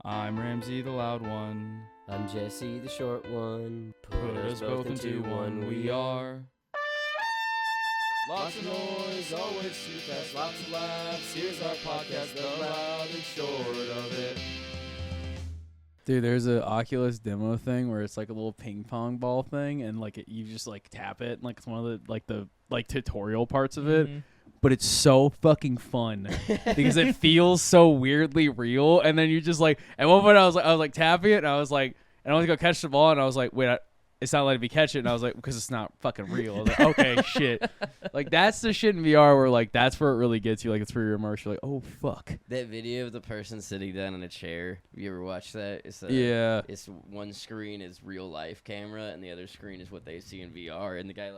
I'm Ramsey, the loud one. I'm Jesse, the short one. Put us both into one, we are. Lots of noise, always too fast, lots of laughs. Here's our podcast, the loud and short of it. Dude, there's an Oculus demo thing where it's like a little ping pong ball thing, and you just tap it, and it's one of the tutorial parts of it. But it's so fucking fun because it feels so weirdly real. And then you just at one point I was tapping it, and I was like, and I went to go catch the ball, and I was like, wait, it's not letting me catch it. And I was like, because it's not fucking real. I was like, okay, shit. That's the shit in VR where that's where it really gets you. It's where you're immersed. You're like, oh fuck. That video of the person sitting down in a chair. Have you ever watched that? Yeah. It's one screen is real life camera, and the other screen is what they see in VR. And the guy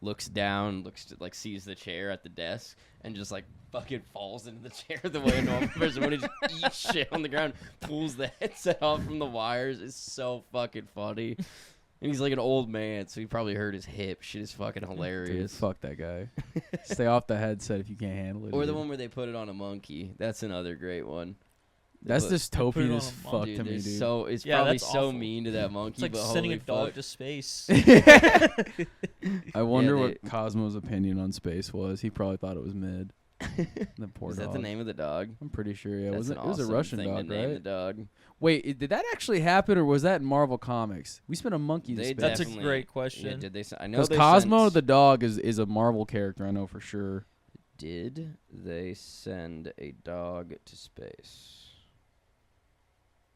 looks down, sees the chair at the desk, and just fucking falls into the chair the way a normal person would. Just eats shit on the ground, pulls the headset off from the wires. It's so fucking funny. And he's an old man, so he probably hurt his hip. Shit is fucking hilarious. Dude, fuck that guy. Stay off the headset if you can't handle it. Or the one where they put it on a monkey. That's another great one. That's dystopian as fuck to me, dude. So it's probably so awful. mean to that monkey. It's like sending a dog to space. I wonder what Cosmo's opinion on space was. He probably thought it was mid. The poor Is dog. that the name of the dog? I'm pretty sure. Yeah, That's it was a Russian thing dog, to name right? the dog. Wait, did that actually happen, or was that in Marvel Comics? We spent a monkey to space. That's a great question. Yeah, did they? I know because they Cosmo sent, the dog is a Marvel character. I know for sure. Did they send a dog to space?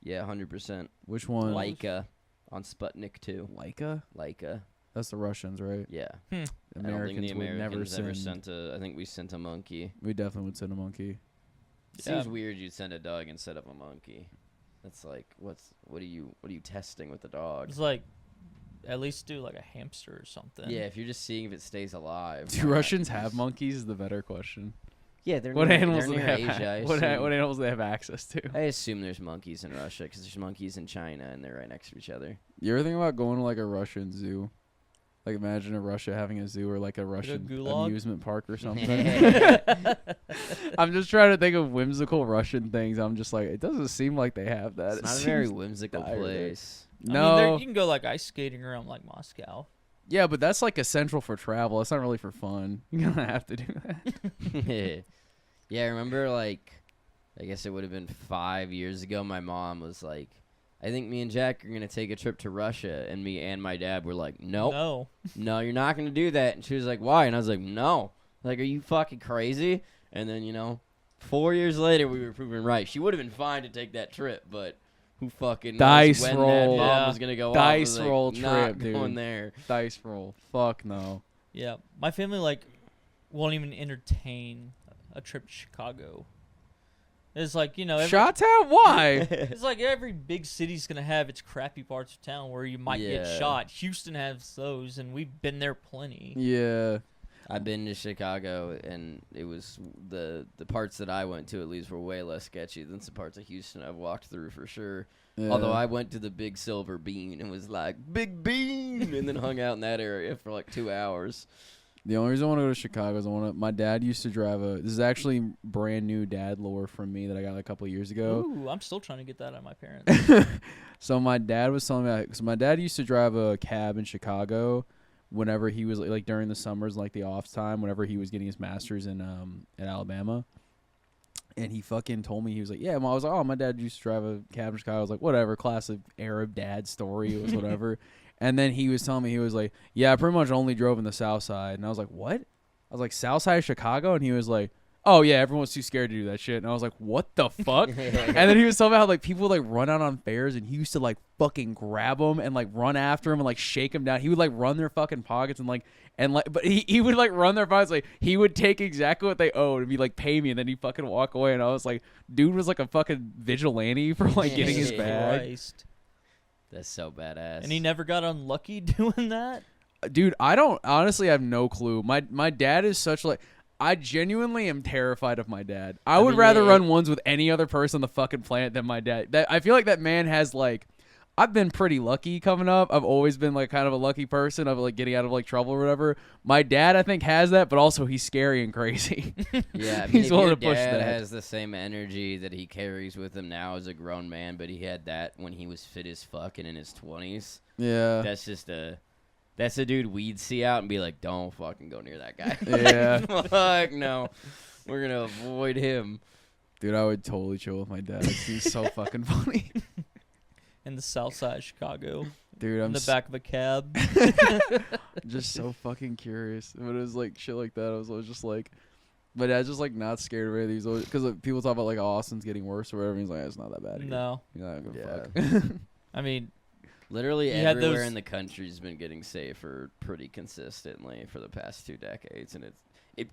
Yeah, 100%. Which one? Laika on Sputnik 2. Laika. That's the Russians, right? Yeah. Hmm. I don't think the Americans would never Americans ever send. sent a. I think we sent a monkey. We definitely would send a monkey. Seems weird you'd send a dog instead of a monkey. That's what are you testing with the dog? It's at least do a hamster or something. Yeah, if you're just seeing if it stays alive. Do Russians have monkeys? Is the better question. Yeah, they're What near, animals they're do they near have? Asia, I What assume. animals do they have access to? I assume there's monkeys in Russia because there's monkeys in China and they're right next to each other. You ever think about going to a Russian zoo? Imagine a Russia having a zoo or a Russian gulag? amusement park or something. I'm just trying to think of whimsical Russian things. I'm just it doesn't seem like they have that. It's not a very whimsical place. No. I mean, you can go ice skating around Moscow. Yeah, but that's essential for travel. It's not really for fun. You're gonna have to do that. Yeah, I remember I guess it would have been 5 years ago. My mom was I think me and Jack are going to take a trip to Russia. And me and my dad were like, nope. No, you're not going to do that. And she was like, why? And I was like, no. Are you fucking crazy? And then, 4 years later, we were proven right. She would have been fine to take that trip, but who fucking Dice knows when roll. that bomb was going to go Dice off. roll not trip, dude. going there. Dice roll. Fuck no. Yeah, my family won't even entertain a trip to Chicago. It's Shot-town? Why? it's every big city's gonna have its crappy parts of town where you might get shot. Houston has those, and we've been there plenty. Yeah. I've been to Chicago, and it was the parts that I went to at least were way less sketchy than some parts of Houston I've walked through for sure. Yeah. Although I went to the Big Silver Bean and was like, Big Bean, and then hung out in that area for 2 hours. The only reason I want to go to Chicago is my dad used to drive this is actually brand new dad lore from me that I got a couple of years ago. Ooh, I'm still trying to get that out of my parents. So my dad was telling me, so my dad used to drive a cab in Chicago whenever he was during the summers, the off time, whenever he was getting his master's in Alabama. And he fucking told me, he was like, yeah, I was like, oh, my dad used to drive a cab in Chicago. I was like, whatever, classic Arab dad story. It was whatever. And then he was telling me, he was like, yeah, I pretty much only drove in the South Side. And I was like, what? I was like, South Side of Chicago? And he was like, oh, yeah, everyone's too scared to do that shit. And I was like, what the fuck? And then he was talking about how people run out on fairs, and he used to fucking grab them and run after them and shake them down. He would run their fucking pockets but he would run their pockets. He would take exactly what they owed and be pay me, and then he'd fucking walk away. And I was like, dude was a fucking vigilante for getting his bag. Christ. That's so badass. And he never got unlucky doing that? Dude, I don't honestly have no clue. My dad is such I genuinely am terrified of my dad. I would rather run ones with any other person on the fucking planet than my dad. I feel like that man has I've been pretty lucky coming up. I've always been like kind of a lucky person of like getting out of like trouble or whatever. My dad, I think, has that, but also he's scary and crazy. Yeah, I mean, he's if willing your to push dad that. has the same energy that he carries with him now as a grown man, but he had that when he was fit as fuck and in his 20s. Yeah. That's a dude we'd see out and be like, don't fucking go near that guy. Yeah. Fuck no. We're going to avoid him. Dude, I would totally chill with my dad. He's so fucking funny. In the south side of Chicago. Dude, in the back of a cab. Just so fucking curious. When it was like shit like that, I was just like, my dad's just like not scared of any of these. Because like, people talk about like Austin's getting worse or whatever. He's like, it's not that bad. Here. No. He's not gonna fuck. I mean, literally everywhere in the country's been getting safer pretty consistently for the past 2 decades, and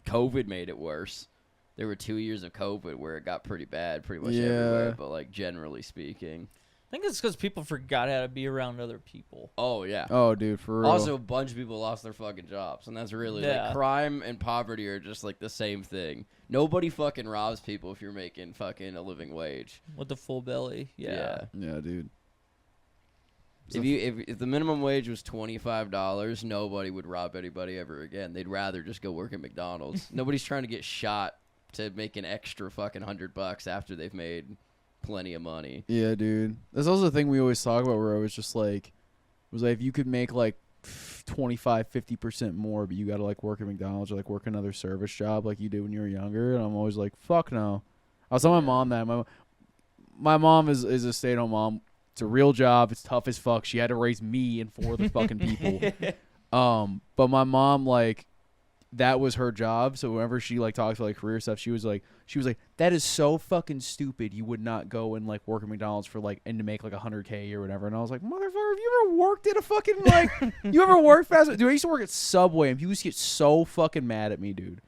COVID made it worse. There were 2 years of COVID where it got pretty bad, pretty much everywhere. But like generally speaking. I think it's because people forgot how to be around other people. Oh, yeah. Oh, dude, for real. Also, a bunch of people lost their fucking jobs, and that's really, like, crime and poverty are just, like, the same thing. Nobody fucking robs people if you're making fucking a living wage. With the full belly, Yeah, dude. If the minimum wage was $25, nobody would rob anybody ever again. They'd rather just go work at McDonald's. Nobody's trying to get shot to make an extra fucking $100 after they've made plenty of money. Yeah, dude. That's also the thing we always talk about where I was just like, if you could make like 25-50% more, but you got to like work at McDonald's or like work another service job like you did when you were younger. And I'm always like, fuck no. I was telling my mom that. My mom is a stay-at-home mom. It's a real job. It's tough as fuck. She had to raise me and 4 other fucking people. But my mom, like, that was her job. So whenever she like talks about like career stuff, she was like, that is so fucking stupid. You would not go and like work at McDonald's for like and to make like $100K a year or whatever. And I was like, motherfucker, have you ever worked at a fucking like you ever worked fast? Dude, I used to work at Subway and people used to get so fucking mad at me, dude.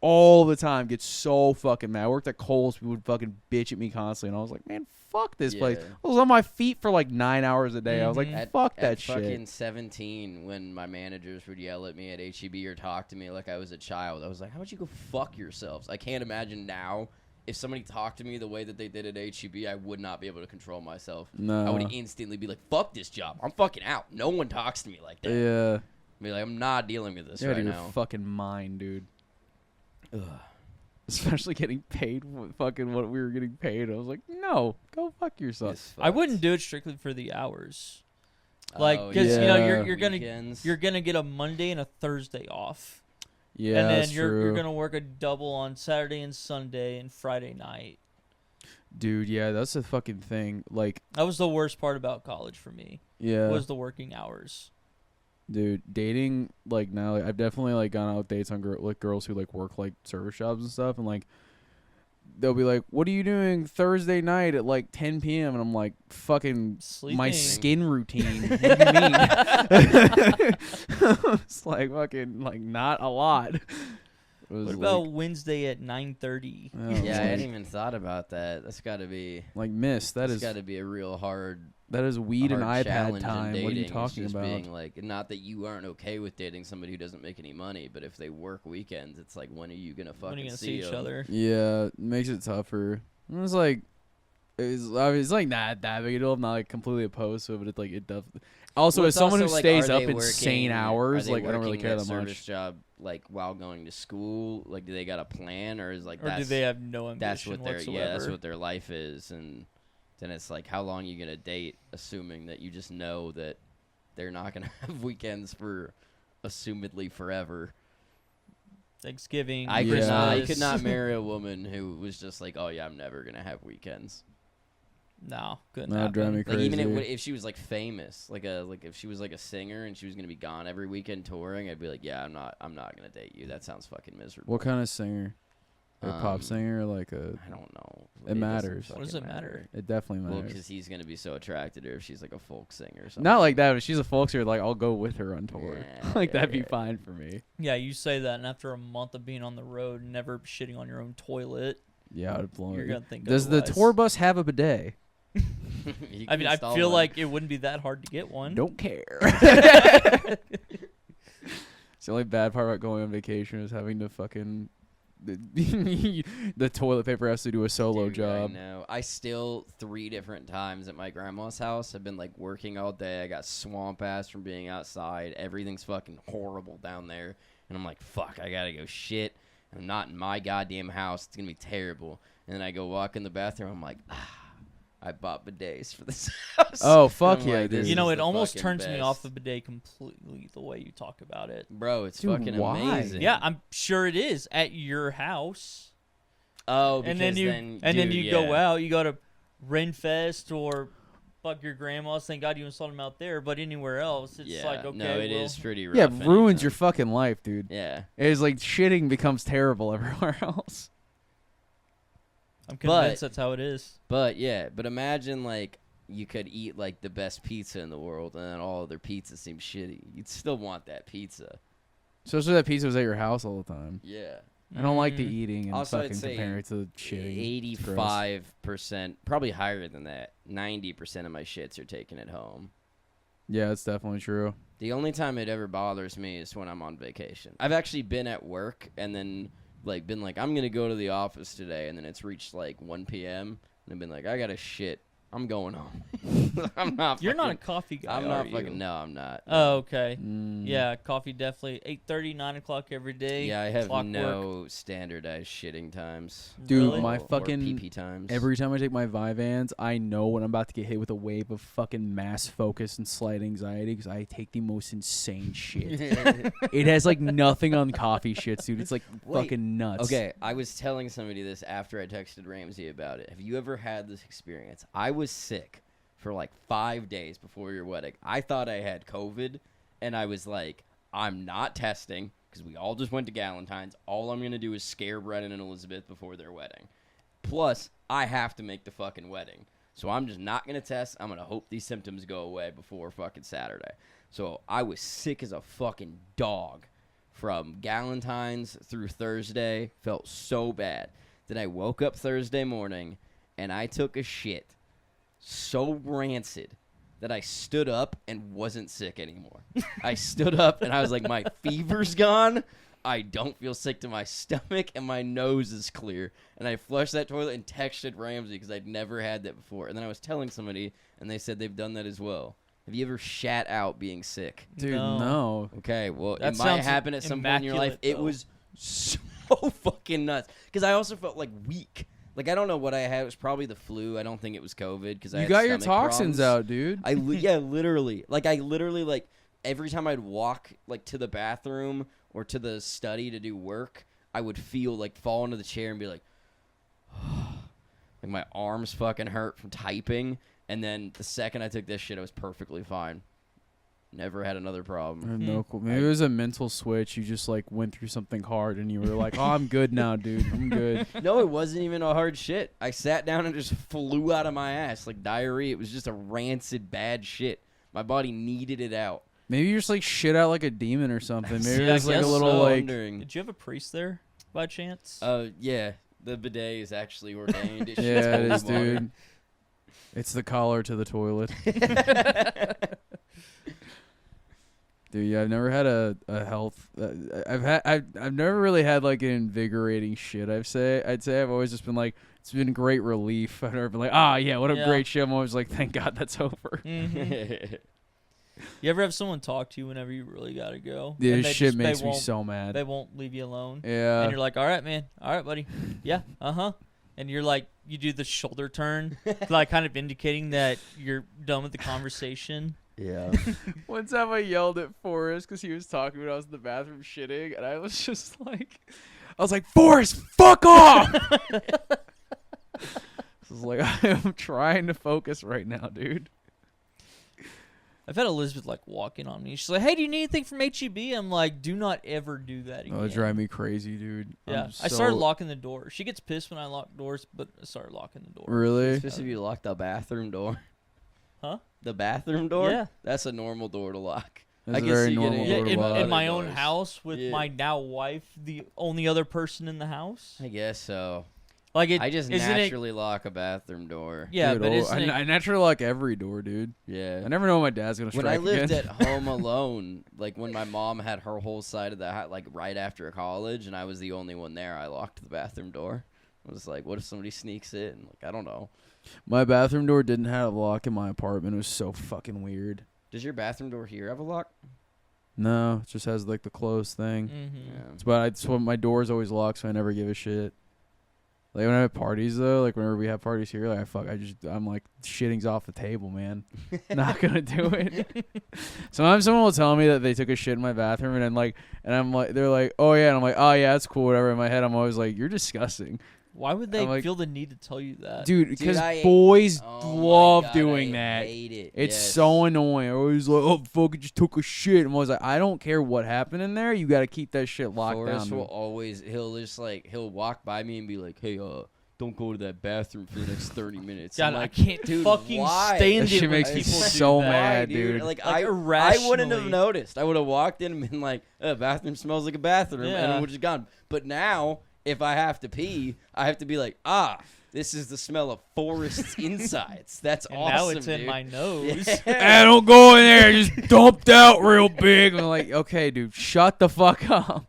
All the time, get so fucking mad. I worked at Kohl's, people would fucking bitch at me constantly, and I was like, man, fuck this place. I was on my feet for like 9 hours a day. I was like, fuck that shit. At fucking 17, when my managers would yell at me at HEB or talk to me like I was a child, I was like, how about you go fuck yourselves? I can't imagine now if somebody talked to me the way that they did at HEB, I would not be able to control myself. No. I would instantly be like, fuck this job. I'm fucking out. No one talks to me like that. Yeah. Be like, I'm not dealing with this right right now. now. Fucking mind, dude. Ugh. Especially getting paid fucking what we were getting paid. I was like, no, go fuck yourself. I wouldn't do it strictly for the hours. Like, because you know you're gonna get a Monday and a Thursday off. Yeah, and then that's you're true. gonna work a double on Saturday and Sunday and Friday night. Dude, yeah, that's the fucking thing. Like, that was the worst part about college for me. Yeah, was the working hours. Dude, dating like now, like, I've definitely like gone out with dates on girls who like work like service jobs and stuff, and like they'll be like, "What are you doing Thursday night at like 10 p.m.?" And I'm like, "Fucking sleeping. My skin routine." What do you mean? It's like fucking like not a lot. What about Wednesday at 9:30? Oh, yeah, I hadn't even thought about that. That's got to be like that's got to be a real hard. That is weed and iPad time. What are you talking about? Being like, not that you aren't okay with dating somebody who doesn't make any money, but if they work weekends, it's like, when are you gonna fucking see each other? Yeah, it makes it tougher. And it's like, it's like not that big a deal. I'm not like completely opposed to it, but it like it does. Also, as someone who stays up insane hours, like I don't really care that much. Service job, like while going to school, like do they got a plan, or is like or do they have no ambition that's what their life is, and then it's like, how long are you gonna date, assuming that you just know that they're not gonna have weekends for assumedly forever. Thanksgiving. I could not marry a woman who was just like, oh yeah, I'm never gonna have weekends. No, couldn't happen. Drive me crazy. Like even if she was like famous, like if she was like a singer and she was gonna be gone every weekend touring, I'd be like, yeah, I'm not gonna date you. That sounds fucking miserable. What kind of singer? A pop singer or like a? I don't know. It matters. What does it matter? It definitely matters. Well, because he's gonna be so attracted to her if she's like a folk singer or something. Not like that. If she's a folk singer, like I'll go with her on tour. Yeah, like that'd be fine for me. Yeah, you say that, and after a month of being on the road, never shitting on your own toilet. Yeah, I'd blow. You're gonna think. Does the tour bus have a bidet? I mean, I feel like it wouldn't be that hard to get one. Don't care. It's the only bad part about going on vacation is having to fucking the toilet paper has to do a solo job. I know. I still 3 different times at my grandma's house. I've been like working all day. I got swamp ass from being outside. Everything's fucking horrible down there. And I'm like, fuck, I gotta go shit. I'm not in my goddamn house. It's gonna be terrible. And then I go walk in the bathroom. I'm like, I bought bidets for this house. Oh, fuck yeah, like, dude. You know, it almost fucking turns me best. off the bidet completely the way you talk about it. Bro, it's Dude, fucking why? amazing. Yeah, I'm sure it is at your house. Oh, because And then you then you go out. You go to Renfest or fuck your grandma's. Thank God you installed them out there. But anywhere else, it's Yeah, like, okay, no, it well, is pretty rough. Yeah, it ruins anytime. your fucking life, dude. Yeah. It's like shitting becomes terrible everywhere else. I'm convinced that's how it is. But imagine like you could eat like the best pizza in the world and then all other pizza seems shitty. You'd still want that pizza. Especially that pizza was at your house all the time. Yeah. I don't like the eating and Also, I'd fucking say compare it to shitting. It's gross. 85%, probably higher than that. 90% of my shits are taken at home. Yeah, it's definitely true. The only time it ever bothers me is when I'm on vacation. I've actually been at work and then like been like, I'm gonna go to the office today, and then it's reached like 1 p.m. and I've been like, I gotta shit. I'm going home. I'm not. You're not a fucking- coffee guy. I'm are not you? fucking. No, I'm not. Oh, okay. Mm. Yeah, coffee definitely 8:30, 9 o'clock every day. Yeah, I have clockwork. no standardized shitting times. Dude, Really? my Or fucking PP times. every time I take my Vyvanse, I know when I'm about to get hit with a wave of fucking mass focus and slight anxiety because I take the most insane shit. It has like nothing on coffee shits, dude. It's like Wait, fucking nuts. Okay, I was telling somebody this after I texted Ramsey about it. Have you ever had this experience? I was sick for like 5 days before your wedding. I thought I had COVID, and I was like, I'm not testing because we all just went to Galentine's. All I'm going to do is scare Brennan and Elizabeth before their wedding. Plus, I have to make the fucking wedding. So I'm just not going to test. I'm going to hope these symptoms go away before fucking Saturday. So I was sick as a fucking dog from Galentine's through Thursday. Felt so bad. Then I woke up Thursday morning, and I took a shit so rancid that I stood up and wasn't sick anymore. I stood up, and I was like, my fever's gone. I don't feel sick to my stomach, and my nose is clear. And I flushed that toilet and texted Ramsey because I'd never had that before. And then I was telling somebody, and they said they've done that as well. Have you ever shat out being sick? dude, No. no. Okay, well, That it might sounds happen at some point in your life. immaculate, It though. was so fucking nuts. Because I also felt like weak. Like, I don't know what I had. It was probably the flu. I don't think it was COVID. Because You got your toxins out, dude. Yeah, literally. Like, like, every time I'd walk, like, to the bathroom or to the study to do work, I would feel, like, fall into the chair and be like, like, my arms fucking hurt from typing. And then the second I took this shit, I was perfectly fine. Never had another I problem. have no clue. Maybe it was a mental switch. You just like went through something hard and you were like, "Oh, I'm good now, dude. I'm good." No, it wasn't even a hard shit. I sat down and just flew out of my ass like diarrhea. It was just a rancid bad shit. My body needed it out. Maybe you just like shit out like a demon or something. Maybe Yeah, it was I like a guess little So like. wondering. Did you have a priest there by chance? Yeah, the bidet is actually ordained. It shoots Yeah, it holy is, water. dude. It's the collar to the toilet. Dude, yeah, I've never had a health. I've never really had like an invigorating shit. I'd say I've always just been like, it's been great relief. I've never been like, yeah, what a Yeah. great shit. I'm always like, thank God that's over. Mhm. You ever have someone talk to you whenever you really gotta go? Yeah, And this they shit just- they makes me won't- so mad. They won't leave you alone. Yeah. And you're like, all right, man. All right, buddy. Yeah. Uh-huh. And you're like, you do the shoulder turn, like kind of indicating that you're done with the conversation. Yeah. One time I yelled at Forrest because he was talking when I was in the bathroom shitting, and I was just like, Forrest, fuck off! I was like, I'm trying to focus right now, dude. I've had Elizabeth like walking on me. She's like, hey, do you need anything from HEB? I'm like, do not ever do that again. Oh, it drive me crazy, dude. Yeah. I started locking the door. She gets pissed when I lock doors, but I started locking the door. Really? Especially if you lock the bathroom door. Huh? The bathroom door? Yeah. That's a normal door to lock. That's I a can very see normal getting- Yeah, door to in, lock. in my Other own doors. house with Yeah. my now wife, the only other person in the house. I guess so. Like I just naturally lock a bathroom door. Yeah, dude, but isn't it? I naturally lock every door, dude. Yeah. I never know when my dad's gonna strike When I lived again. at home alone, like when my mom had her whole side of the house, like right after college, and I was the only one there, I locked the bathroom door. I was like, what if somebody sneaks in? Like, I don't know. My bathroom door didn't have a lock in my apartment. It was so fucking weird. Does your bathroom door here have a lock? No, it just has like the closed thing. Mm-hmm. Yeah. It's what my door's always locked, so I never give a shit. Like when I have parties though, like whenever we have parties here, like I'm like shitting's off the table, man. Not gonna do it. Sometimes someone will tell me that they took a shit in my bathroom, and I'm like, they're like, oh yeah, and I'm like, oh yeah, that's cool, whatever. In my head, I'm always like, you're disgusting. Why would they like, feel the need to tell you that? Dude, because I- boys Oh love my God, doing I that. hate it. It's Yes. so annoying. I was like, oh, fuck, I just took a shit. And I was like, I don't care what happened in there. You got to keep that shit locked Forrest down. will always, he'll walk by me and be like, hey, don't go to that bathroom for the next 30 minutes. God, I'm I like, can't dude, fucking why? stand That it shit when makes people me do so that. mad, Why, dude. Like, Like, I wouldn't have irrationally. noticed. I would have walked in and been like, bathroom smells like a bathroom, Yeah. and it would have gone. But now, if I have to pee, I have to be like, this is the smell of Forrest's insides. That's And awesome, now it's dude. in my nose. Yeah. I don't go in there. Just dumped out real big. I'm like, okay, dude, shut the fuck up.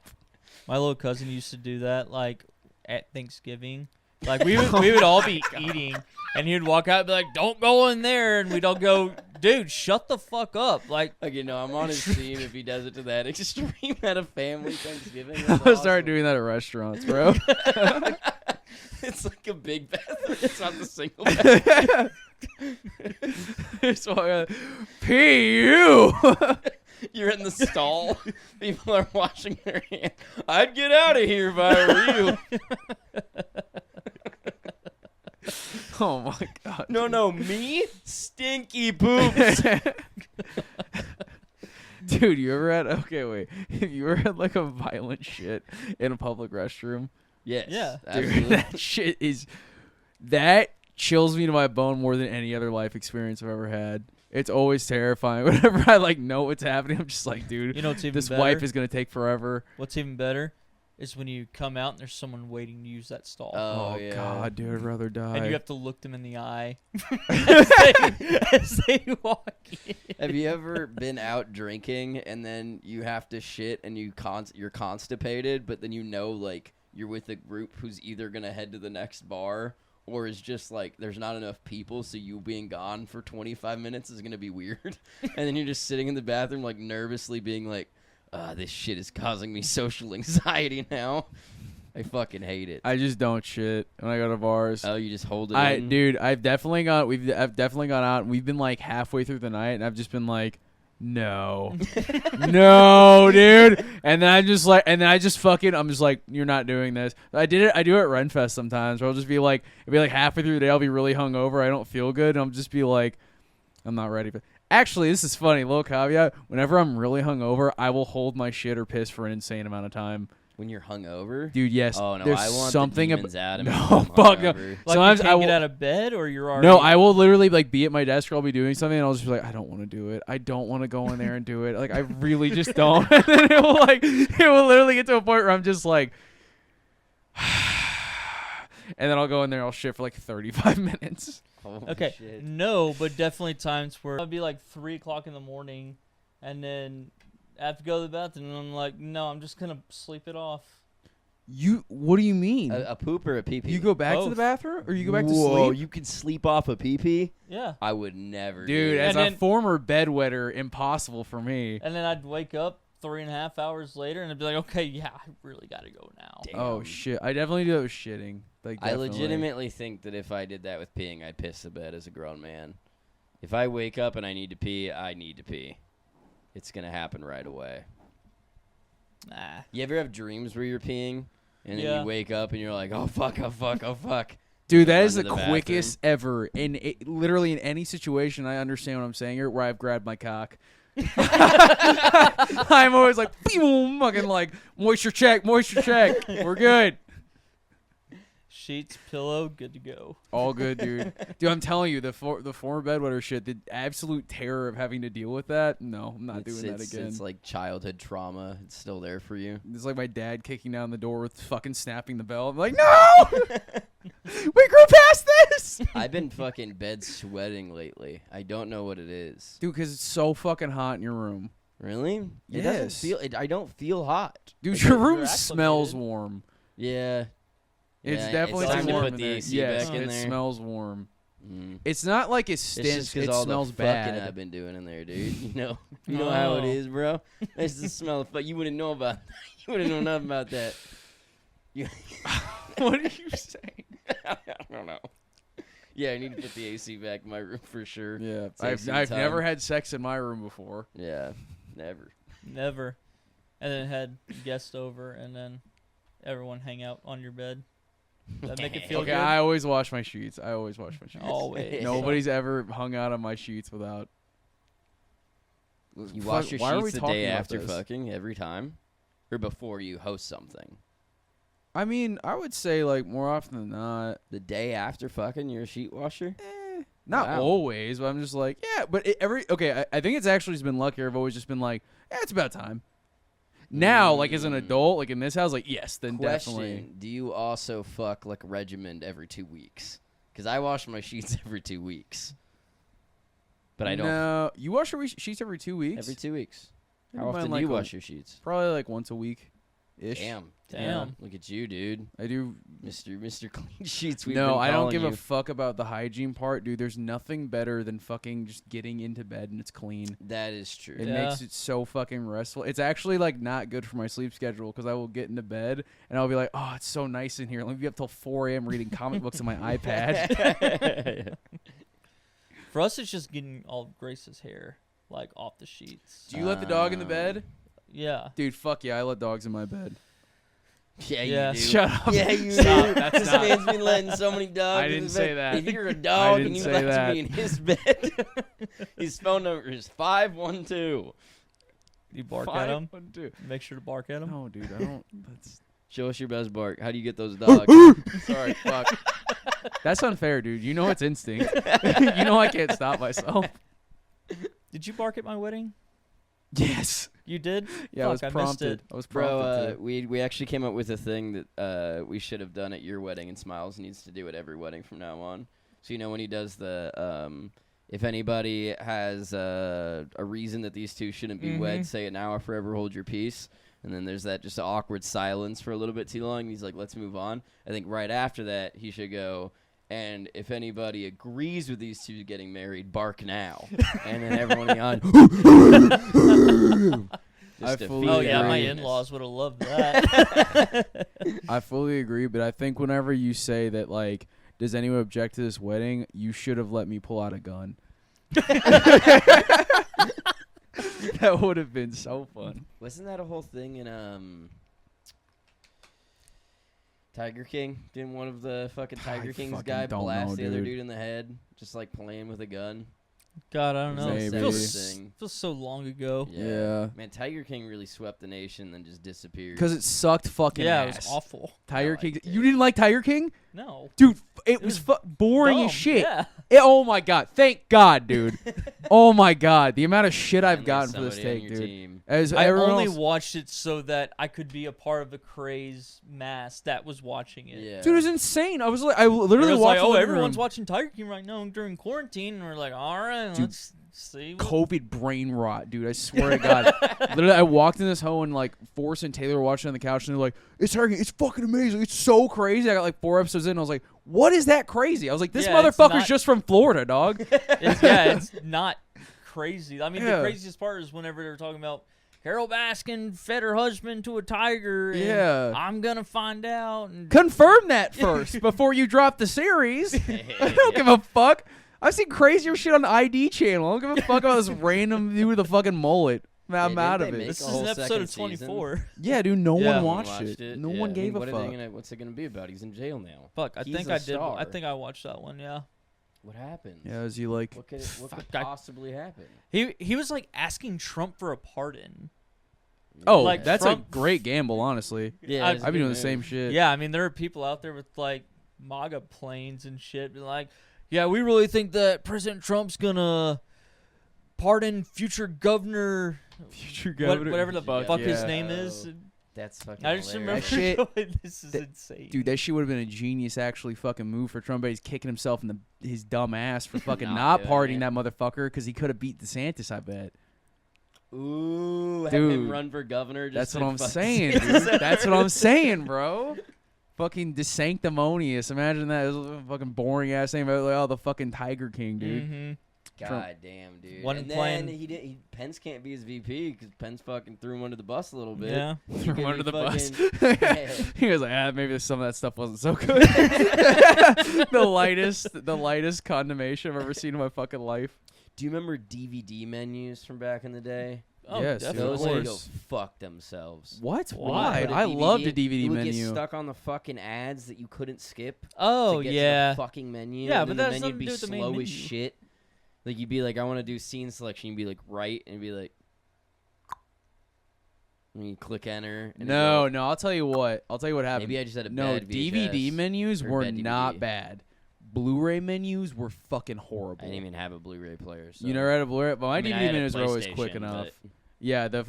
My little cousin used to do that, like at Thanksgiving. Like we would all be eating, and he would walk out and be like, "Don't go in there," and we'd all go, "Dude, shut the fuck up!" Like, Okay, no, I'm on his team if he does it to that extreme at a family Thanksgiving. I'm That's gonna start awesome. doing that at restaurants, bro. It's like a big bathroom. It's not the single bathroom. Just walk out, pee you. You're in the stall. People are washing their hands. I'd get out of here if I were you. Oh my god. No, me? Stinky poops. Dude, you ever had have you ever had like a violent shit in a public restroom? Yes. Yeah. Dude, Absolutely. that shit that chills me to my bone more than any other life experience I've ever had. It's always terrifying. Whenever I like know what's happening, I'm just like, dude, you know what's even this better? wife is gonna take forever. What's even better is when you come out and there's someone waiting to use that stall. Oh, yeah. god, dude, I'd rather die. And you have to look them in the eye as they walk in. Have you ever been out drinking and then you have to shit and you're constipated, but then you know like you're with a group who's either gonna head to the next bar or is just like there's not enough people, so you being gone for 25 minutes is gonna be weird, and then you're just sitting in the bathroom like nervously being like, this shit is causing me social anxiety now. I fucking hate it. I just don't shit when I go to bars. Oh, you just hold it in? Dude, I've definitely gone out and we've been like halfway through the night and I've just been like, no. No, dude. And then I'm just like, you're not doing this. I do it at Renfest sometimes where I'll just be like, halfway through the day I'll be really hungover, I don't feel good, and I'll just be like, I'm not ready for Actually, this is funny, little caveat. Whenever I'm really hungover, I will hold my shit or piss for an insane amount of time. When you're hungover? Dude, yes. Oh, no, There's I want something the demons out of me No, when I'm fuck no. hungover. Like Sometimes you I can't will- get out of bed, or you're already. No, I will literally like be at my desk or I'll be doing something and I'll just be like, I don't want to do it. I don't want to go in there and do it. Like I really just don't. And then it will literally get to a point where I'm just like and then I'll go in there and I'll shit for like 35 minutes. Holy Okay, shit. no, but definitely times where it'll be like 3 o'clock in the morning, and then I have to go to the bathroom, and I'm like, no, I'm just gonna sleep it off. What do you mean? A poop or a pee-pee? You go back to the Both. bathroom or you go back to Whoa, sleep? you can sleep off a pee-pee? Yeah, I would never Dude, do as And a then- former bedwetter, impossible for me. and then I'd wake up 3.5 hours later, and I'd be like, okay, yeah, I really gotta go now. Damn. Oh shit! I definitely do that with shitting. Like I definitely. legitimately think that if I did that with peeing, I'd piss the bed as a grown man. If I wake up and I need to pee, I need to pee. It's going to happen right away. Nah. You ever have dreams where you're peeing, and then Yeah. you wake up and you're like, oh, fuck, oh, fuck, oh, fuck. Dude, that Run is to the the quickest ever. Literally in any situation, I understand what I'm saying here, where I've grabbed my cock. I'm always like, boom, fucking like, moisture check. We're good. Sheets, pillow, good to go. All good, dude. Dude, I'm telling you, the former bedwetter shit, the absolute terror of having to deal with that. No, I'm not doing that again. It's like childhood trauma. It's still there for you. It's like my dad kicking down the door with fucking snapping the bell. I'm like, no! We grew past this, I've been fucking bed sweating lately. I don't know what it is. dude. Because it's so fucking hot in your room. Really? It Yes. doesn't feel. I don't feel hot. Dude, Like, your you're room smells acclimated. warm. Yeah. It's Yeah, definitely it's time too to warm put in the there. AC Yes, back in it there. smells warm. Mm. It's not like it It's just stinks. because It all smells the fucking bad. I've been doing in there, dude. You know how it Oh. is, bro. It's the smell of. But you wouldn't know about. You wouldn't know nothing about that. You, What are you saying? I don't know. Yeah, I need to put the AC back in my room for sure. Yeah, Save some I've time. never had sex in my room before. Yeah, never. Never. And then had guests over, and then everyone hang out on your bed. That make it feel Okay, good. I always wash my sheets. Always. Nobody's ever hung out on my sheets without. You wash your Why are we sheets the talking day about after this? fucking every time, or before you host something. I mean, I would say like more often than not. The day after fucking, you're a sheet washer. Not Wow. always, but I'm just like, yeah. But I think it's actually just been luckier. I've always just been like, it's about time. Now, like as an adult, like in this house, like yes, then definitely. Question: do you also fuck like regimented every 2 weeks? Because I wash my sheets every 2 weeks. But I don't. No, you wash your sheets every 2 weeks. Every 2 weeks. I How do mine often do like you a- wash your sheets? Probably like once a week, ish. Damn. Damn. Look at you, dude. I do. Mr. Clean Sheets. We've No, been I don't calling give you. a fuck about the hygiene part, dude. There's nothing better than fucking just getting into bed and it's clean. That is true. It Yeah. makes it so fucking restful. It's actually like not good for my sleep schedule because I will get into bed and I'll be like, oh, it's so nice in here. Let me be up till 4 a.m. reading comic books on my iPad. For us, it's just getting all of Grace's hair, like, off the sheets. Do you let the dog in the bed? Yeah. Dude, fuck yeah, I let dogs in my bed. Yeah, Yeah. you do. Shut up. Yeah, you Stop. do. That's This not. man's been letting so many dogs. I in didn't his say bed. that. If you're a dog didn't and you say like that. to be in his bed, his phone number is 512. You bark at him. 512. Make sure to bark at him. No, dude, I don't. That's. Show us your best bark. How do you get those dogs? Sorry, fuck. That's unfair, dude. You know it's instinct. You know I can't stop myself. Did you bark at my wedding? Yes. You did? Yeah, I was Fuck, I missed prompted. it. I was prompted. Bro, we actually came up with a thing that we should have done at your wedding, and Smiles needs to do at every wedding from now on. So you know when he does the if anybody has a reason that these two shouldn't be wed, say it now or forever hold your peace. And then there's that just awkward silence for a little bit too long. And he's like, let's move on. I think right after that, he should go, and if anybody agrees with these two getting married, bark now. And then everyone on. I fully Oh, yeah, my agree. in-laws would have loved that. I fully agree, but I think whenever you say that, like, does anyone object to this wedding, you should have let me pull out a gun. That would have been so fun. Wasn't that a whole thing in Tiger King? Didn't one of the fucking Tiger King's fucking guy don't blast know, the other dude. dude in the head, just like playing with a gun? God, I don't know. Maybe. It feels so long ago. Yeah. Man, Tiger King really swept the nation, then just disappeared. Because it sucked fucking Yeah, it ass. was awful. Tiger I King. liked it. You didn't like Tiger King? No. Dude, it was boring Dumb, as shit. Yeah. Oh my god. Thank God, dude. Oh my god. The amount of shit I've Finally gotten for this somebody on take, your dude. team. As I everyone only else- watched it so that I could be a part of the craze mass that was watching it. Yeah. Dude, it was insane. I was like, I literally It was watched like, oh, the everyone's room. watching Tiger King right now during quarantine, and we're like, all right, Dude, let's see. what- COVID brain rot, dude. I swear to God. Literally, I walked in this home and like Forrest and Taylor were watching on the couch and they're like, "It's Tiger King. It's fucking amazing. It's so crazy." I got like 4 episodes in. And I was like, "What is that crazy?" I was like, "This Yeah, it's motherfucker's not- just from Florida, dog." it's not crazy. I mean, Yeah. the craziest part is whenever they're talking about Carol Baskin fed her husband to a tiger. And Yeah. I'm gonna find out. And Confirm that first before you drop the series. I don't give a fuck. I've seen crazier shit on the ID channel. I don't give a fuck about this random dude with a fucking mullet. I'm didn't out they of it. make this a is whole an episode second of season? 24. Yeah, dude. No Yeah. one No watched it. No Yeah, one I mean, gave what a are they fuck. gonna, what's it gonna be about? He's in jail now. Fuck, I He's think a I did. I star. think I watched that one. Yeah. What happened? Yeah, is he like? What could Fuck, I- possibly happen? He was like asking Trump for a pardon. Oh, Like, that's Trump- a great gamble, honestly. Yeah, it's a I've been good doing the move. same shit. Yeah, I mean there are people out there with like MAGA planes and shit, be like, yeah, we really think that President Trump's gonna pardon future governor, Future governor. whatever the Fuck fuck his yeah. name is. That's fucking I just hilarious. remember That shit- this is insane. Dude, that shit would have been a genius actually fucking move for Trump, but he's kicking himself in his dumb ass for fucking Not not doing pardoning it. that motherfucker because he could have beat DeSantis, I bet. Ooh, have Dude, him run for governor. Just That's what to I'm fuck saying, DeSantis. dude. That's what I'm saying, bro. Fucking DeSanctimonious. Imagine that. It was a fucking boring ass name. Like, oh, the fucking Tiger King, dude. Mm-hmm. God damn, dude. One and plan- then Pence can't be his VP because Pence fucking threw him under the bus a little bit. Yeah. Threw him Give under me the bus. fucking- He was like, maybe some of that stuff wasn't so good. the lightest condemnation I've ever seen in my fucking life. Do you remember DVD menus from back in the day? Oh, Yes, dude, definitely. of Those would go course. fuck themselves. What? Why? Why? Put a I DVD loved a in, DVD you would menu. get stuck on the fucking ads that you couldn't skip. Oh, to get yeah. To the fucking menu. Yeah, and but then that the has menu would nothing to be do with the main slow menu. as shit. Like you'd be like, I want to do scene selection. You'd be like, right, and be like, and you click enter. And No, I'll tell you what. happened. Maybe I just had a No, bad DVD VHS menus or were bad not DVD. bad. Blu-ray menus were fucking I horrible. didn't even have a Blu-ray player. So. You never had a Blu-ray, but my I mean, I DVD had a menus were always quick PlayStation, enough. but- Yeah, the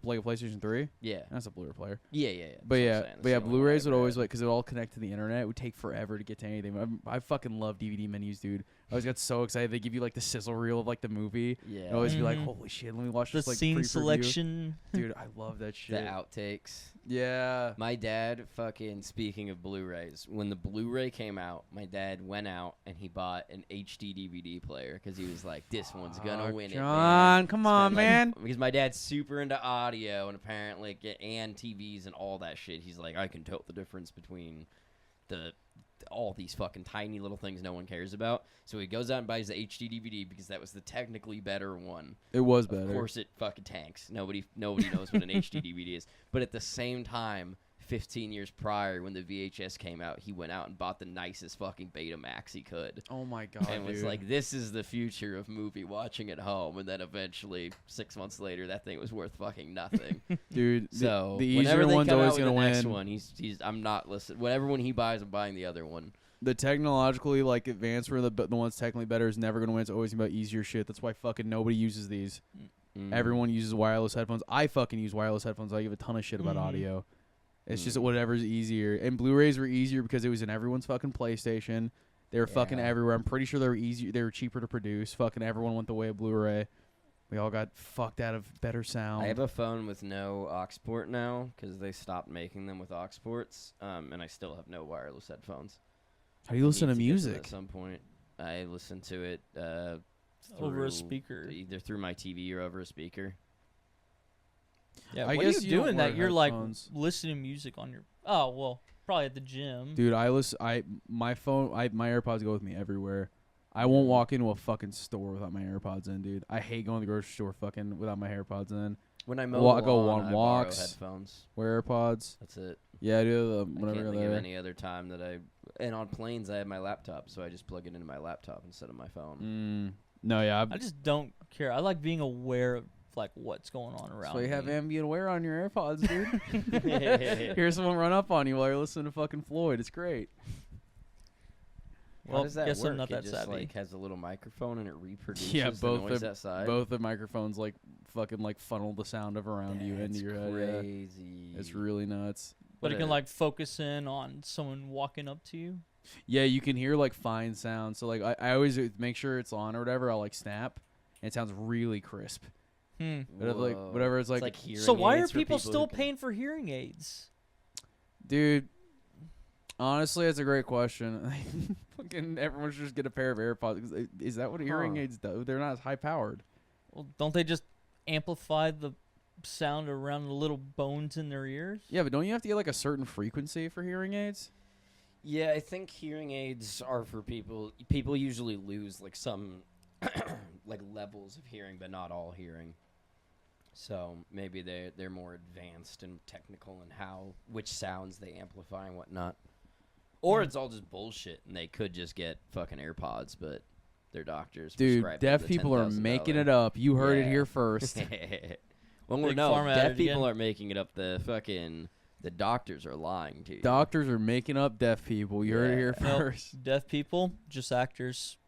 like a PlayStation 3. Yeah. That's a Blu-ray player. Yeah. But That's what I'm yeah, saying. That's but yeah, the only one I Blu-rays would ever always had. like because it would all connect to the internet. It would take forever to get to anything. I fucking love DVD menus, dude. I always got so excited. They give you like the sizzle reel of like the movie. Yeah. I always be like, Mhm. holy shit, let me watch The this like scene pre-preview. selection. Dude, I love that The shit. outtakes. Yeah. My dad, fucking speaking of Blu-rays, when the Blu-ray came out, my dad went out and he bought an HD DVD player because he was like, "This one's gonna win it." John, Man. come on, Spent, like, man. because my dad's super into audio and apparently and TVs and all that shit. He's like, I can tell the difference between all these fucking tiny little things no one cares about. So he goes out and buys the HD DVD because that was the technically better one. It was better. Of course, it fucking tanks. Nobody knows what an HD DVD is. But at the same time, 15 years prior, when the VHS came out, he went out and bought the nicest fucking Betamax he could. Oh my god, And was dude. like, this is the future of movie watching at home. And then eventually, 6 months later, that thing was worth fucking nothing. Dude, So the whenever easier they one's come always out with gonna the next win. one, he's I'm not listening. Whatever one he buys, I'm buying the other one. The technologically like advanced where the one's technically better is never gonna win. It's always about easier shit. That's why fucking nobody uses these. Mm. Everyone uses wireless headphones. I fucking use wireless headphones. I give a ton of shit about Mhm. audio. It's just Mm. whatever's easier. And Blu-rays were easier because it was in everyone's fucking PlayStation. They were fucking Yeah. everywhere. I'm pretty sure they were easier. They were cheaper to produce. Fucking everyone went the way of Blu-ray. We all got fucked out of better sound. I have a phone with no aux port now because they stopped making them with aux ports, and I still have no wireless headphones. How do you listen to Need get them music? at some point? I listen to it Over a through- speaker. either through my TV or over a speaker. Yeah, I what guess are you you don't doing wear that you're like headphones. listening to music on your? Oh well, probably at the gym. Dude, my phone, my AirPods go with me everywhere. I won't walk into a fucking store without my AirPods in, dude. I hate going to the grocery store fucking without my AirPods in. When I mow Well, I the go lawn, on I borrow walks. headphones. Wear AirPods. That's it. Yeah, I do. I Whenever can't you're think of there. any other time that I. And on planes, I have my laptop, so I just plug it into my laptop instead of my phone. No, yeah. I just don't care. I like being aware of like what's going on around So you have me. ambient wear on your AirPods, dude. Here's someone run up on you while you're listening to fucking Floyd. It's great. How Well, does that guess work? I'm not it that just savvy. like has a little microphone and it reproduces Yeah, the both noise the- outside. Both the microphones like fucking like funnel the sound of around you into your head. Yeah. Crazy. It's really nuts. But it What can a- like focus in on someone walking up to you. Yeah, you can hear like fine sound. So like I always make sure it's on or whatever. I'll like snap, and it sounds really crisp. But like Whoa. whatever, it's like, hearing So why are aids for people who still can- paying for hearing aids? dude. Honestly, that's a great question. Fucking everyone should just get a pair of AirPods. 'Cause is that what hearing Huh. aids do? They're not as high powered. Well, don't they just amplify the sound around the little bones in their ears? Yeah, but don't you have to get like a certain frequency for hearing aids? Yeah, I think hearing aids are for people. People usually lose like some like levels of hearing, but not all hearing. So maybe they're more advanced and technical in which sounds they amplify and whatnot. Or it's all just bullshit, and they could just get fucking AirPods, but their doctors Dude, prescribe deaf the people are $10,000. making it up. You heard it Yeah. here first. Well, Big no, Pharma at deaf it people again. aren't making it up. The doctors are lying to you. Doctors are making up deaf people. You heard it here Yeah. Nope. first. Deaf people, just actors.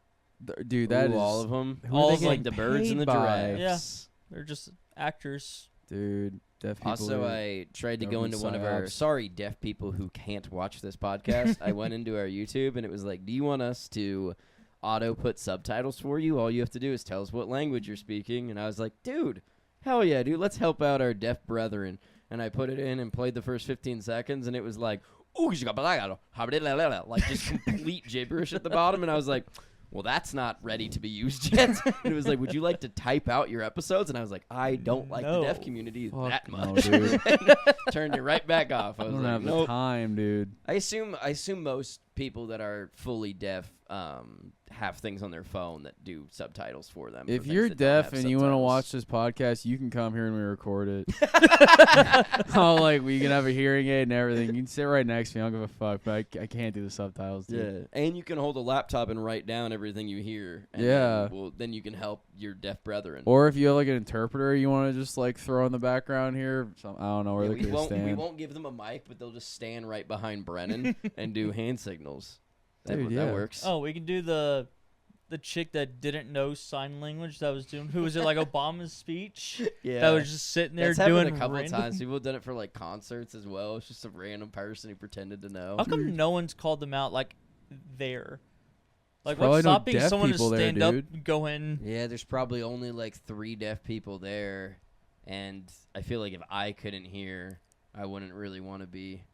Dude, that Ooh, is all of them. who are All they of like getting the birds and the paid by? giraffes. They're just actors. Dude, Deaf people. Also, I tried to go government into one of our psyops. sorry deaf people who can't watch this podcast. I went into our YouTube and it was like, do you want us to auto put subtitles for you? All you have to do is tell us what language you're speaking. And I was like, dude, hell yeah, dude, let's help out our deaf brethren. And I put it in and played the first 15 seconds, and it was like, like just complete gibberish at the bottom. And I was like, well, that's not ready to be used yet. And it was like, would you like to type out your episodes? And I was like, I don't like the deaf community that much. No, dude. Turned it right back off. I I was don't like, have the nope. time, dude. I assume most people that are fully deaf have things on their phone that do subtitles for them. If for you're things that don't deaf have and you want to subtitles. watch this podcast, you can come here and we record it. Oh, like we can have a hearing aid and everything. You can sit right next to me. I don't give a fuck, but I can't do the subtitles, dude. Yeah, and you can hold a laptop and write down everything you hear. And Yeah. then you can help your deaf brethren. Or if you have like an interpreter you want to just like throw in the background here, I don't know where Yeah, they we could won't stand. give them a mic, but they'll just stand right behind Brennan and do hand signals. Dude, That yeah. works. Oh, we can do the chick that didn't know sign language that was doing. Who was it? Like Obama's speech. yeah. That was just sitting there That's doing happened a couple random. times. People have done it for like concerts as well. It's just a random person who pretended to know. How come no one's called them out like there? Like Probably what's no stopping deaf someone to people there, stand up dude. and go in? Yeah, there's probably only like 3 deaf people there, and I feel like if I couldn't hear, I wouldn't really want to be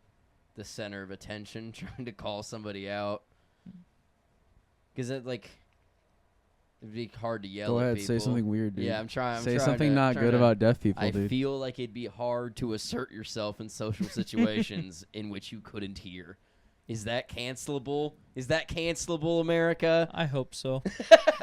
the center of attention trying to call somebody out. Because it'd be hard to yell Go at ahead, people. say something weird, dude. Yeah, I'm trying. Say trying something to, not trying good to- about deaf people, I dude. feel like it'd be hard to assert yourself in social situations in which you couldn't hear. Is that cancelable? Is that cancelable, America? I hope so.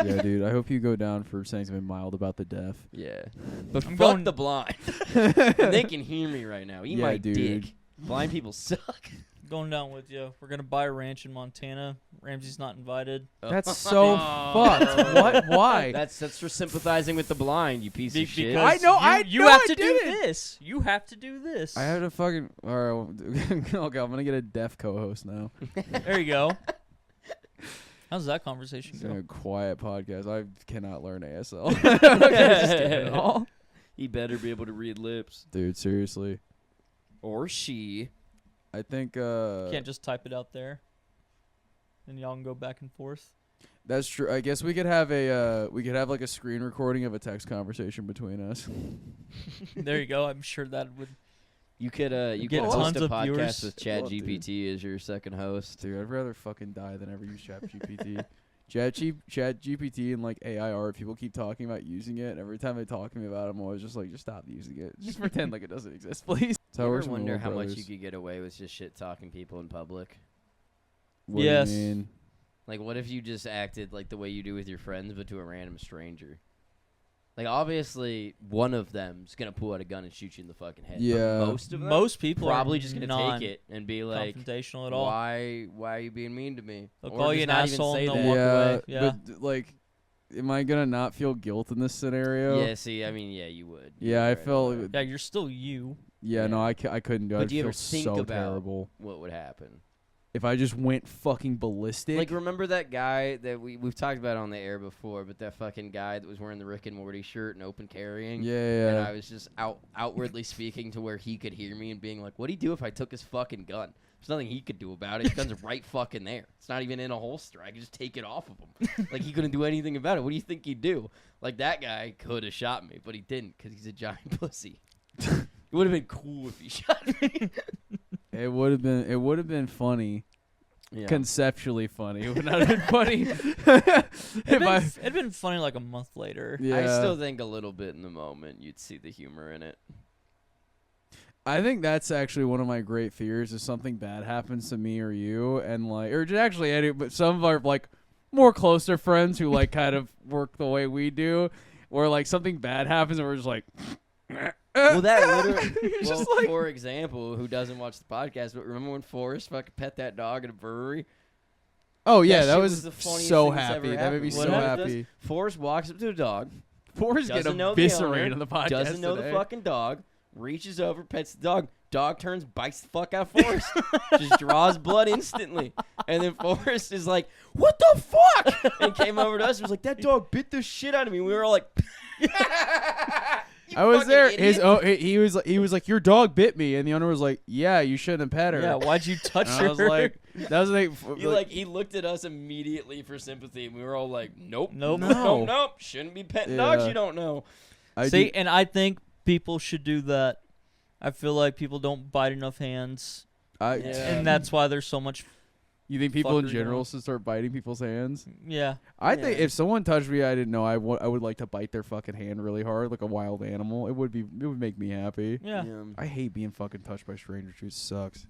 Yeah, dude. I hope you go down for saying something mild about the deaf. Yeah. But I'm fuck going- the blind. And they can hear me right now. Eat Yeah, my dude. dick. Blind people suck. Going down with you. We're gonna buy a ranch in Montana. Ramsey's not invited. That's so fucked. What? Why? That's for sympathizing with the blind, you piece of shit. I know, You know have I to do didn't. this. You have to do this. I have to fucking. All right, okay, I'm gonna get a deaf co-host now. There you go. How's that conversation It's go? a quiet podcast. I cannot learn ASL. Just kidding at all. He better be able to read lips. Dude, seriously. Or she. I think Can't just type it out there, and y'all can go back and forth. that's true. I guess we could have like a screen recording of a text conversation between us. There you go. I'm sure that would. You could Get host tons a of podcast viewers. with Chat Well, dude. GPT as your second host. Dude, I'd rather fucking die than ever use ChatGPT. ChatGPT and like AI art, people keep talking about using it. And every time they talk to me about it, I'm always just like, just stop using it. Just pretend like it doesn't exist, please. So You it ever works with my wonder little how much brothers. you could get away with just shit talking people in public? What Yes. do you mean? Like, what if you just acted like the way you do with your friends, but to a random stranger? Like, obviously, one of them's gonna pull out a gun and shoot you in the fucking head. Yeah. But most of them Most people probably are just gonna non take it and be like, confrontational at all. why are you being mean to me? They'll Or call you just an not even asshole say and that. they'll walk away. Yeah. but like, am I gonna not feel guilt in this scenario? Yeah, see, I mean, yeah, you would. Yeah, I Right felt. away. Yeah, you're still you. Yeah, no, I couldn't do it. But I'd do you feel ever think so about terrible what would happen? if I just went fucking ballistic. Like, remember that guy that we've talked about on the air before, but that fucking guy that was wearing the Rick and Morty shirt and open carrying? yeah. And I was just outwardly speaking to where he could hear me and being like, what'd he do if I took his fucking gun? There's nothing he could do about it. His gun's right fucking there. It's not even in a holster. I could just take it off of him. Like, he couldn't do anything about it. What do you think he'd do? Like, that guy could have shot me, but he didn't because he's a giant pussy. It would have been cool if he shot me. It would have been funny. Yeah. Conceptually funny. It would not have been funny. It'd been funny like a month later. Yeah. I still think a little bit in the moment you'd see the humor in it. I think that's actually one of my great fears is something bad happens to me or you, and like, or just actually any, but some of our like more closer friends who like kind of work the way we do, where like something bad happens and we're just like, Well, that literally. It's Well, just like- for example, who doesn't watch the podcast? But remember when Forrest fucking pet that dog at a brewery? oh yeah, that shit was the funniest so thing that's ever happy. That made me happened. so What happy. Forrest walks up to the dog, Forrest doesn't getting know the eviscerated owner, on the podcast doesn't know today. the fucking dog, reaches over, pets the dog. Dog turns, bites the fuck out of Forrest, just draws blood instantly. And then Forrest is like, "What the fuck?" And came over to us and was like, "That dog bit the shit out of me." We were all like, I was fucking there. idiot. He was like, your dog bit me, and the owner was like, yeah, you shouldn't have pet her. Yeah, why'd you touch And her? I was like, that was like, He looked at us immediately for sympathy, and we were all like, nope, No. nope, shouldn't be petting dogs you don't know. And I think people should do that. I feel like people don't bite enough hands, and that's why there's so much. You think people in fuckers general going. should start biting people's hands? Yeah. I think if someone touched me, I didn't know, I would like to bite their fucking hand really hard, like a wild animal. It would make me happy. Yeah. I hate being fucking touched by strangers. It sucks.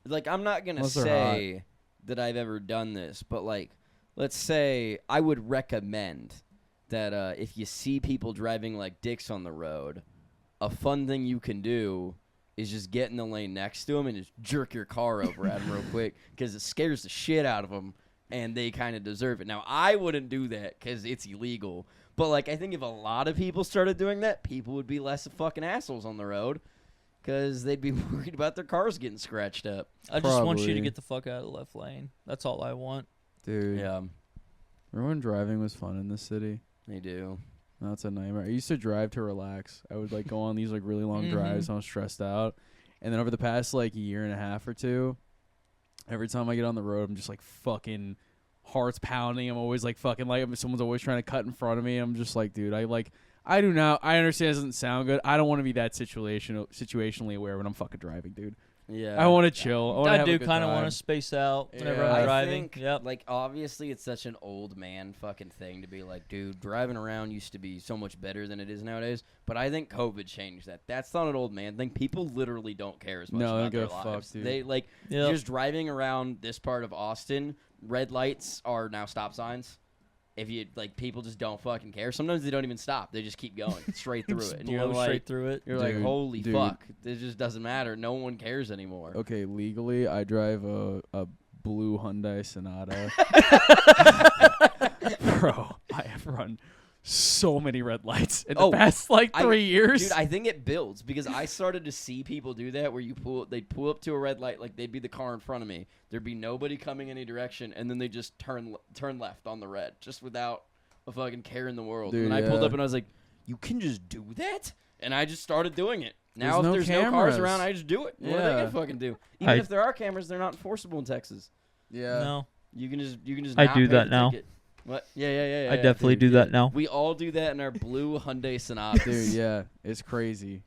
Like, I'm not gonna Unless they're say that I've ever done this, but like, let's say I would recommend that if you see people driving like dicks on the road, a fun thing you can do is just get in the lane next to them and just jerk your car over at them real quick, because it scares the shit out of them, and they kind of deserve it. Now, I wouldn't do that because it's illegal, but like, I think if a lot of people started doing that, people would be less fucking assholes on the road, because they'd be worried about their cars getting scratched up. I just want you to Probably. get the fuck out of the left lane. That's all I want. Dude. Yeah, Remember when driving was fun in this city? they do. That's a nightmare. I used to drive to relax. I would like go on these like really long drives when I was stressed out. And then over the past like year and a half or two, every time I get on the road, I'm just like fucking hearts pounding. I'm always like fucking like someone's always trying to cut in front of me. I'm just like, dude, I understand it doesn't sound good. I don't want to be that situationally aware when I'm fucking driving, dude. Yeah, I want to chill. I do kind of want to space out whenever Yeah. I'm I driving. think, Yep. like, obviously it's such an old man fucking thing to be like, dude, driving around used to be so much better than it is nowadays. But I think COVID changed that. That's not an old man thing. People literally don't care as much No, they about their go fuck, lives. dude. They, like, Yep. just driving around this part of Austin, red lights are now stop signs. If you, like, people just don't fucking care. Sometimes they don't even stop. They just keep going straight through Just it. And you're blow like, straight through it. you're like, Dude, holy dude. fuck. It just doesn't matter. No one cares anymore. Okay, legally, I drive a blue Hyundai Sonata. Bro, I have run so many red lights in the past like 3 years. Dude, I think it builds, because I started to see people do that where they'd pull up to a red light, like they'd be the car in front of me. There'd be nobody coming any direction, and then they just turn left on the red, just without a fucking care in the world. Dude, and I pulled yeah. up and I was like, you can just do that? And I just started doing it. Now, There's if no there's no cars cameras. around, I just do it. What are they Yeah. gonna fucking do? Even if there are cameras, they're not enforceable in Texas. Yeah. No. You can just I not do pay that the now. ticket. What? Yeah. I definitely dude, do that now. We all do that in our blue Hyundai Sonatas. Dude, yeah. It's crazy.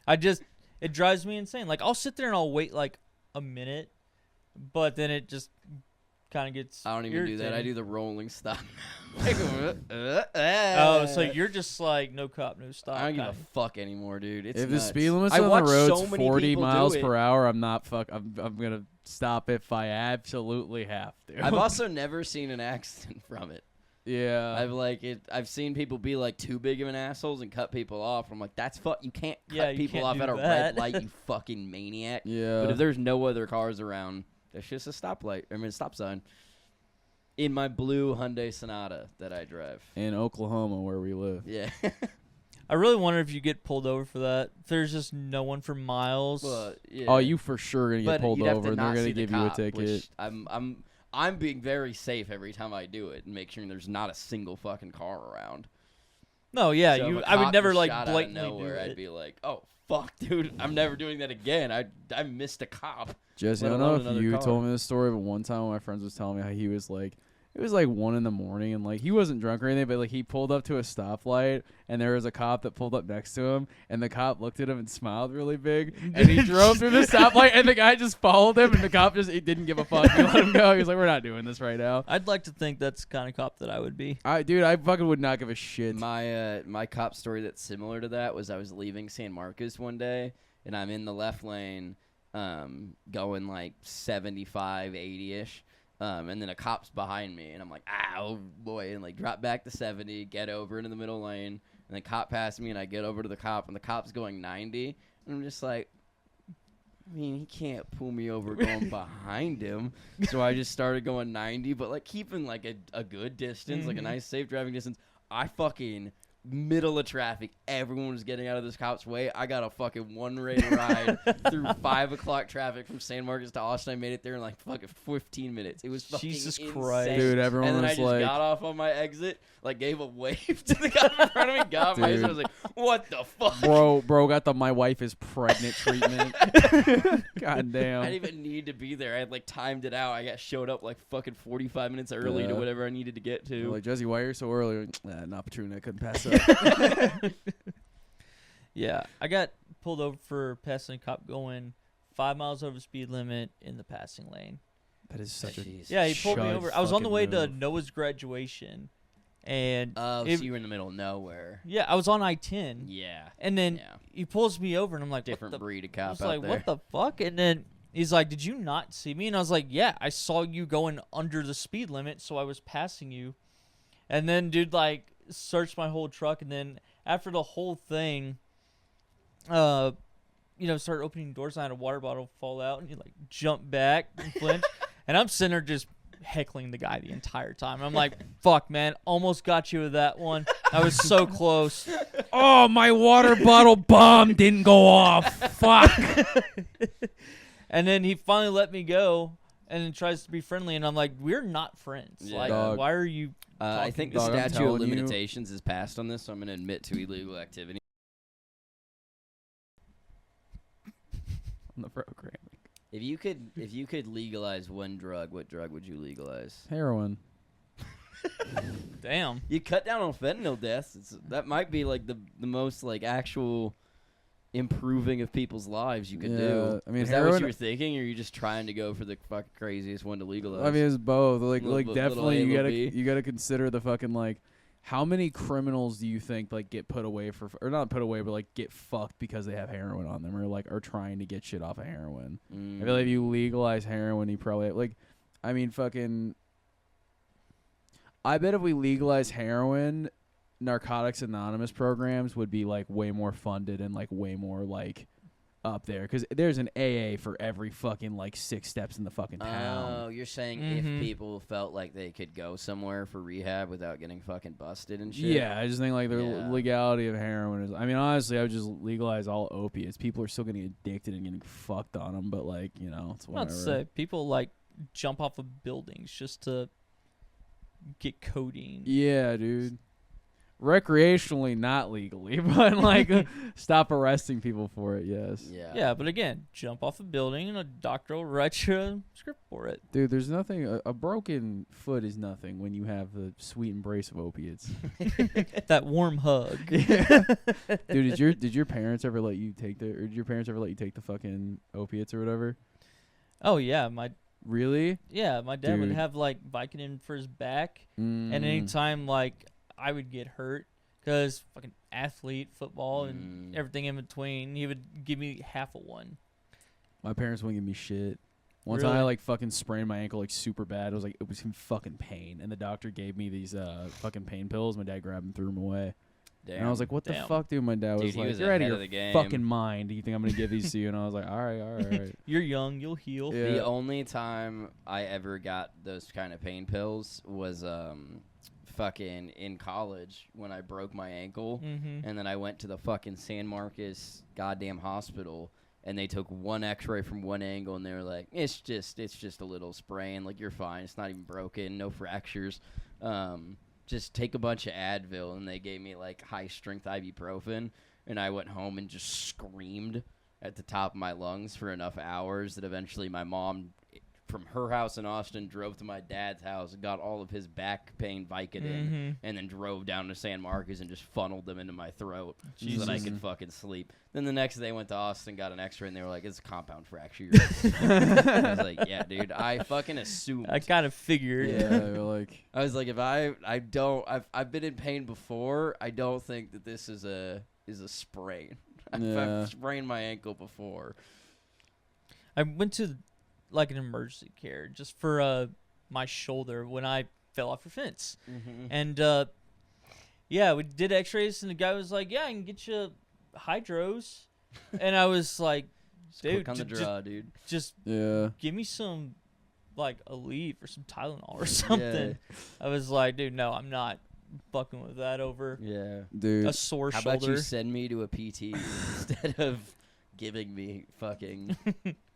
It drives me insane. Like, I'll sit there and I'll wait like a minute, but then it just kind of gets I don't even do that. I irritating. do the rolling stop. Oh, so you're just like no cop, no stop. I don't give a kinda. fuck anymore, dude. It's If the nuts. speed limit's I on the watch road's so many 40 people do miles it. per hour, I'm gonna stop if I absolutely have to. I've also never seen an accident from it. yeah. I've seen people be like too big of an assholes and cut people off. I'm like, that's fuck. You can't cut Yeah, you people can't off do at a that. red light, you fucking maniac. Yeah. But if there's no other cars around, there's just a stoplight. A stop sign. In my blue Hyundai Sonata that I drive. in Oklahoma where we live. Yeah. I really wonder if you get pulled over for that. If there's just no one for miles. But, yeah. Oh, you for sure gonna get But pulled you'd have over to and they're not gonna see the give you a cop, ticket. which I'm being very safe every time I do it and make sure there's not a single fucking car around. No, yeah, So if a I would cop never just like shot out of blatantly do nowhere, it. I'd be like, oh fuck, dude, I'm never doing that again. I missed a cop. Jesse, I let don't know alone if another you car. told me this story, but one time my friends was telling me how he was like, it was like 1 a.m. and like he wasn't drunk or anything, but like he pulled up to a stoplight and there was a cop that pulled up next to him and the cop looked at him and smiled really big and he drove through the stoplight and the guy just followed him and the cop just he didn't give a fuck. He let him go. He was like, we're not doing this right now. I'd like to think that's the kind of cop that I would be. Dude, I fucking would not give a shit. My cop story that's similar to that was I was leaving San Marcos one day and I'm in the left lane, going like 75, 80-ish. And then a cop's behind me, and I'm like, oh boy, and like drop back to 70, get over into the middle lane, and the cop passes me, and I get over to the cop, and the cop's going 90, and I'm just like, I mean, he can't pull me over going behind him, so I just started going 90, but like keeping like a good distance, like a nice safe driving distance. I fucking middle of traffic. Everyone was getting out of this cop's way. I got a fucking one-way ride through 5 o'clock traffic from San Marcos to Austin. I made it there in like fucking 15 minutes. It was fucking Jesus insane. Christ. Dude, everyone and then was I just like, got off on my exit, like gave a wave to the guy in front of me, got my exit. I was like, what the fuck? Bro got the my wife is pregnant treatment. God damn. I didn't even need to be there. I had like timed it out. I got showed up like fucking 45 minutes early to Yeah. whatever I needed to get to. Like, Jesse, why are you so early? An opportunity I couldn't pass up. Yeah, I got pulled over for passing a cop going 5 miles over speed limit in the passing lane. That is such a Jeez. Yeah, he pulled me Chud over. I was on the way fucking to move. Noah's graduation, and Oh, it- so you were in the middle of nowhere. yeah, I was on I-10, Yeah. and then Yeah. he pulls me over, and I'm like, Different what the? breed of I cop was out like, there. what the fuck? And then he's like, did you not see me? And I was like, yeah, I saw you going under the speed limit, so I was passing you. And then dude like searched my whole truck, and then after the whole thing, started opening doors, and I had a water bottle fall out, and he like jumped back and flinched. And I'm sitting there just heckling the guy the entire time. I'm like, fuck, man, almost got you with that one. I was so close. Oh, my water bottle bomb didn't go off. Fuck. And then he finally let me go and then tries to be friendly, and I'm like, we're not friends. Yeah. Like, Dog. why are you I think the Dog, I'm statute of telling you. limitations is passed on this, so I'm going to admit to illegal activity. On the program. If you could legalize one drug, what drug would you legalize? Heroin. damn? You cut down on fentanyl deaths. That might be like the most like actual improving of people's lives you could Yeah, do. I mean, is that what heroin- you were thinking, or are you just trying to go for the fucking craziest one to legalize? I mean, it's both. Like, Little- little definitely, A, you little gotta B. you gotta consider the fucking like, how many criminals do you think like get put away or not put away, but like get fucked because they have heroin on them or like are trying to get shit off of heroin? I feel like if you legalize heroin, you probably like, I mean, fucking. I bet if we legalize heroin, Narcotics Anonymous programs would be like way more funded and like way more like up there, because there's an AA for every fucking like 6 steps in the fucking town. Oh, you're saying Mhm. if people felt like they could go somewhere for rehab without getting fucking busted and shit? Yeah, I just think like the Yeah. legality of heroin is. I mean, honestly, I would just legalize all opiates. People are still getting addicted and getting fucked on them, but like, you know, it's I'm about whatever. to say people like jump off of buildings just to get codeine. Yeah, dude. Recreationally, not legally, but like, stop arresting people for it. Yes. Yeah. Yeah, but again, jump off a building and a doctor will write you a script for it. Dude, there's nothing. A broken foot is nothing when you have the sweet embrace of opiates. That warm hug. Dude, did your parents ever let you take the fucking opiates or whatever? Oh yeah, my Really? dad would Dude. have like Vicodin for his back, Mm. and anytime like I would get hurt, because fucking athlete, football, and everything in between, he would give me half a one. My parents wouldn't give me shit. One Really? time I like fucking sprained my ankle like super bad. It was in fucking pain, and the doctor gave me these fucking pain pills. My dad grabbed them, threw them away, Damn. and I was like, "What the Damn. fuck, dude?" My dad Dude, was he like, was "You're out of ahead your of the game. fucking mind. Do you think I'm gonna give these to you?" And I was like, "All right, all right, all right." You're young, you'll heal. Yeah. The only time I ever got those kind of pain pills was fucking in college when I broke my ankle, Mm-hmm. and then I went to the fucking San Marcos goddamn hospital, and they took one X-ray from one angle, and they were like, it's just a little sprain, like you're fine, it's not even broken, no fractures, just take a bunch of Advil, and they gave me like high strength ibuprofen, and I went home and just screamed at the top of my lungs for enough hours that eventually my mom, from her house in Austin, drove to my dad's house and got all of his back pain Vicodin, and then drove down to San Marcos and just funneled them into my throat so that I could fucking sleep. Then the next day went to Austin, got an X-ray, and they were like, it's a compound fracture. I was like, yeah, dude, I fucking assumed. I kind of figured. Yeah, they were like, I was like, if I've been in pain before, I don't think that this is a sprain. Yeah. I've sprained my ankle before. I went to like an emergency care just for my shoulder when I fell off a fence. And yeah, we did x-rays, and the guy was like, yeah, I can get you hydros. And I was like, dude, Quick on the draw, dude. just yeah. give me some like Aleve or some Tylenol or something. I was like, dude, no, I'm not fucking with that over dude. a sore How shoulder. about you send me to a PT instead of giving me fucking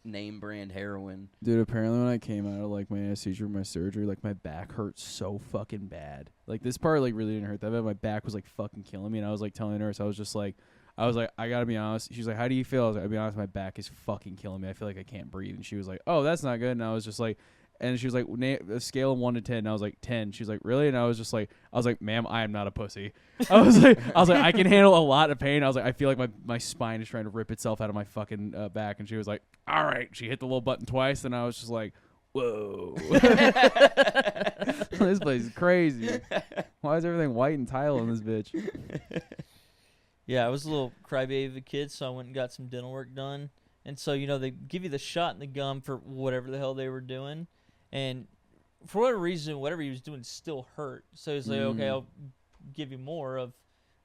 name brand heroin? Dude, apparently when I came out of like my anesthesia, my surgery, like my back hurt so fucking bad. Like this part like really didn't hurt that bad. My back was like fucking killing me, and I was like telling the nurse, I was like, I gotta be honest. She's like, how do you feel? I was like, I'll be honest, my back is fucking killing me. I feel like I can't breathe. And she was like, oh, that's not good. And I was just like, and she was like, a scale of 1 to 10. And I was like, 10. She's like, really? And I was like, ma'am, I am not a pussy. I was like, I can handle a lot of pain. I was like, I feel like my spine is trying to rip itself out of my fucking back. And she was like, all right. She hit the little button twice, and I was just like, whoa. This place is crazy. Why is everything white and tile in this bitch? Yeah, I was a little crybaby of a kid, so I went and got some dental work done. And so, they give you the shot in the gum for whatever the hell they were doing. And for whatever reason, whatever he was doing still hurt. So he's like, okay, I'll give you more of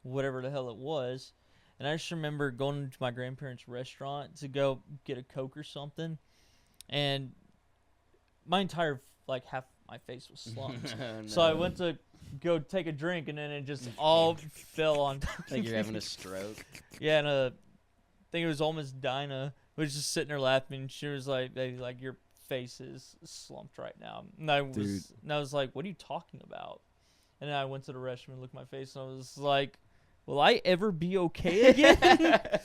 whatever the hell it was. And I just remember going to my grandparents' restaurant to go get a Coke or something. And my entire, half my face was slumped. No. So I went to go take a drink, and then it just all fell on. Like you're having a stroke. Yeah, and I think it was almost Dinah was just sitting there laughing. And she was like, your face is slumped right now. And I was like, what are you talking about? And then I went to the restroom and looked at my face, and I was like, will I ever be okay again?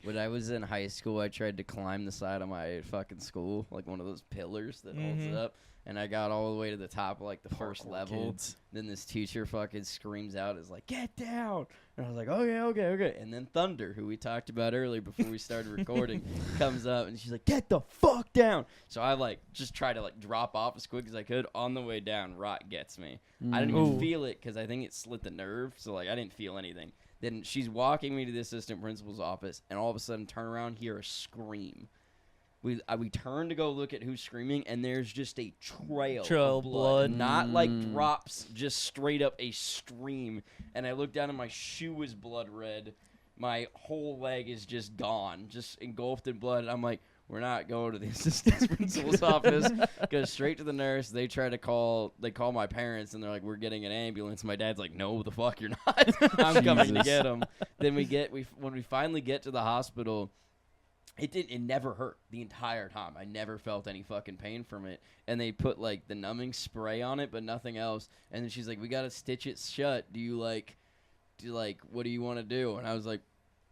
When I was in high school, I tried to climb the side of my fucking school, like one of those pillars that holds it up. And I got all the way to the top of, the first level. Kids. Then this teacher fucking screams out, is like, get down. And I was like, okay. And then Thunder, who we talked about earlier before we started recording, comes up, and she's like, get the fuck down. So I, just try to, drop off as quick as I could. On the way down, Rot gets me. I didn't even feel it because I think it slit the nerve. So, I didn't feel anything. Then she's walking me to the assistant principal's office, and all of a sudden turn around, hear a scream. We turn to go look at who's screaming, and there's just a trail of blood. Not drops, just straight up a stream. And I look down, and my shoe is blood red. My whole leg is just gone, just engulfed in blood. And I'm like, we're not going to the assistant principal's office. Go straight to the nurse. They call my parents, and they're like, we're getting an ambulance. My dad's like, no, the fuck you're not. I'm coming to get him. Then when we finally get to the hospital, it never hurt the entire time. I never felt any fucking pain from it. And they put the numbing spray on it, but nothing else. And then she's like, we gotta stitch it shut. Do you what do you want to do? And I was like,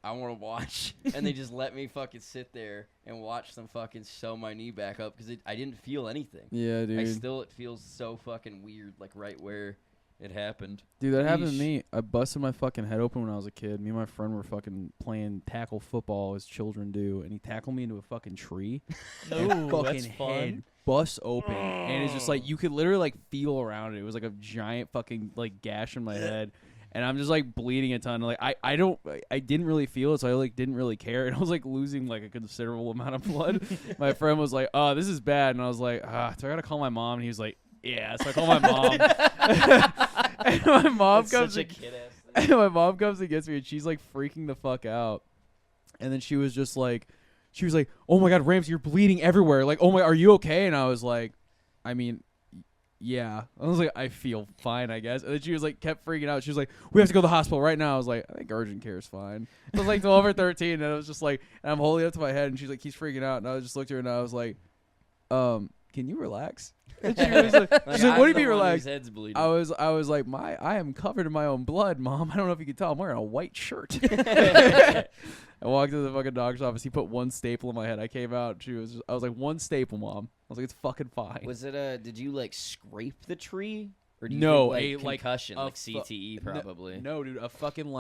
I want to watch. And they just let me fucking sit there and watch them fucking sew my knee back up because I didn't feel anything. Yeah, dude. It feels so fucking weird, right where it happened. Dude, that happened to me. I busted my fucking head open when I was a kid. Me and my friend were fucking playing tackle football as children do, and he tackled me into a fucking tree. Ooh, that's fun. Head bust open, and it's just you could literally feel around it. It was like a giant fucking gash in my head. And I'm just bleeding a ton. I didn't really feel it, so I didn't really care. And I was losing a considerable amount of blood. My friend was like, "Oh, this is bad," and I was like, "So I gotta call my mom." And he was like, "Yeah." So I call my mom. And my mom comes. And my mom comes and gets me, and she's freaking the fuck out. And then she was like, "Oh my God, Ramsey, you're bleeding everywhere. Oh my, are you okay?" And I was like, I mean. Yeah. I was like, I feel fine, I guess. And then she was kept freaking out. She was like, we have to go to the hospital right now. I was like, I think urgent care is fine. It was 12 or 13, and I was just and I'm holding it up to my head, and she's like, he's freaking out. And I just looked at her, and I was like, can you relax? And she was like, she's like, what do you mean relax? Head's bleeding. I was like, I am covered in my own blood, Mom. I don't know if you can tell. I'm wearing a white shirt. I walked into the fucking doctor's office. He put one staple in my head. I came out. I was like, one staple, Mom. I was like, it's fucking fine. Was it did you scrape the tree? Or do you no, think, concussion, CTE probably? No, dude, a fucking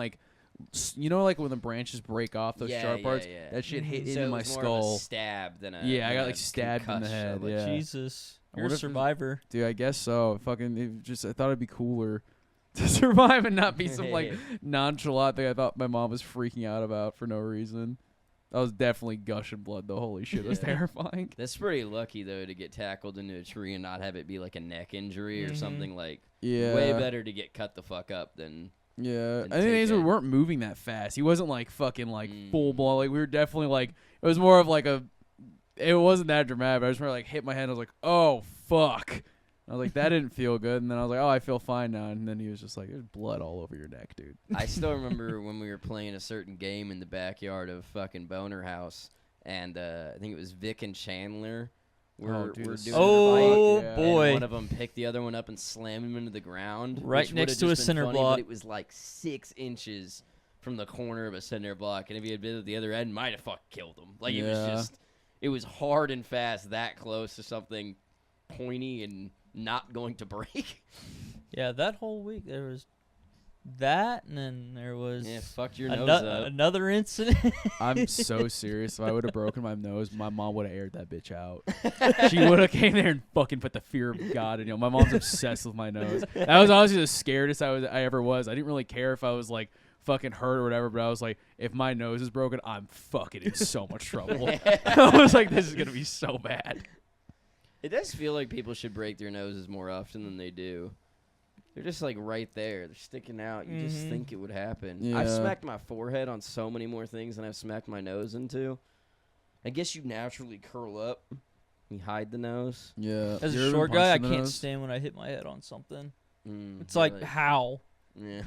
you know, when the branches break off those sharp parts, that shit hit into my skull. More of a stab than a I got stabbed in the head. Yeah, Jesus, you're a survivor, dude. I guess so. Fucking, I thought it'd be cooler to survive and not be some nonchalant thing I thought my mom was freaking out about for no reason. I was definitely gushing blood though. Holy shit, it was terrifying. That's pretty lucky though to get tackled into a tree and not have it be a neck injury or something Yeah. Way better to get cut the fuck up than. Yeah, I think we weren't moving that fast. He wasn't fucking full blown. We were definitely it was more of it wasn't that dramatic. I just remember hit my head. And I was like, oh fuck. I was like, that didn't feel good. And then I was like, oh, I feel fine now. And then he was just like, there's blood all over your neck, dude. I still remember when we were playing a certain game in the backyard of fucking Boner House, and I think it was Vic and Chandler. We're doing oh, a fight, boy. And one of them picked the other one up and slammed him into the ground. Right next to a cinder block. But it was like 6 inches from the corner of a cinder block. And if he had been at the other end, might have fucking killed him. Like, it was hard and fast that close to something pointy and not going to break. Yeah, that whole week there was that, and then there was fucked your nose up. Another incident. I'm so serious. If I would have broken my nose, my mom would have aired that bitch out. She would have came there and fucking put the fear of God in you. My mom's obsessed with my nose. That was honestly the scariest I ever was. I didn't really care if I was like fucking hurt or whatever, but I was like, if my nose is broken, I'm fucking in so much trouble. I was like, this is gonna be so bad. It does feel like people should break their noses more often than they do. They're just like right there. They're sticking out. You just think it would happen. Yeah. I've smacked my forehead on so many more things than I've smacked my nose into. I guess you naturally curl up. You hide the nose. Yeah. As a short guy, I can't stand when I hit my head on something. It's like, how? Yeah.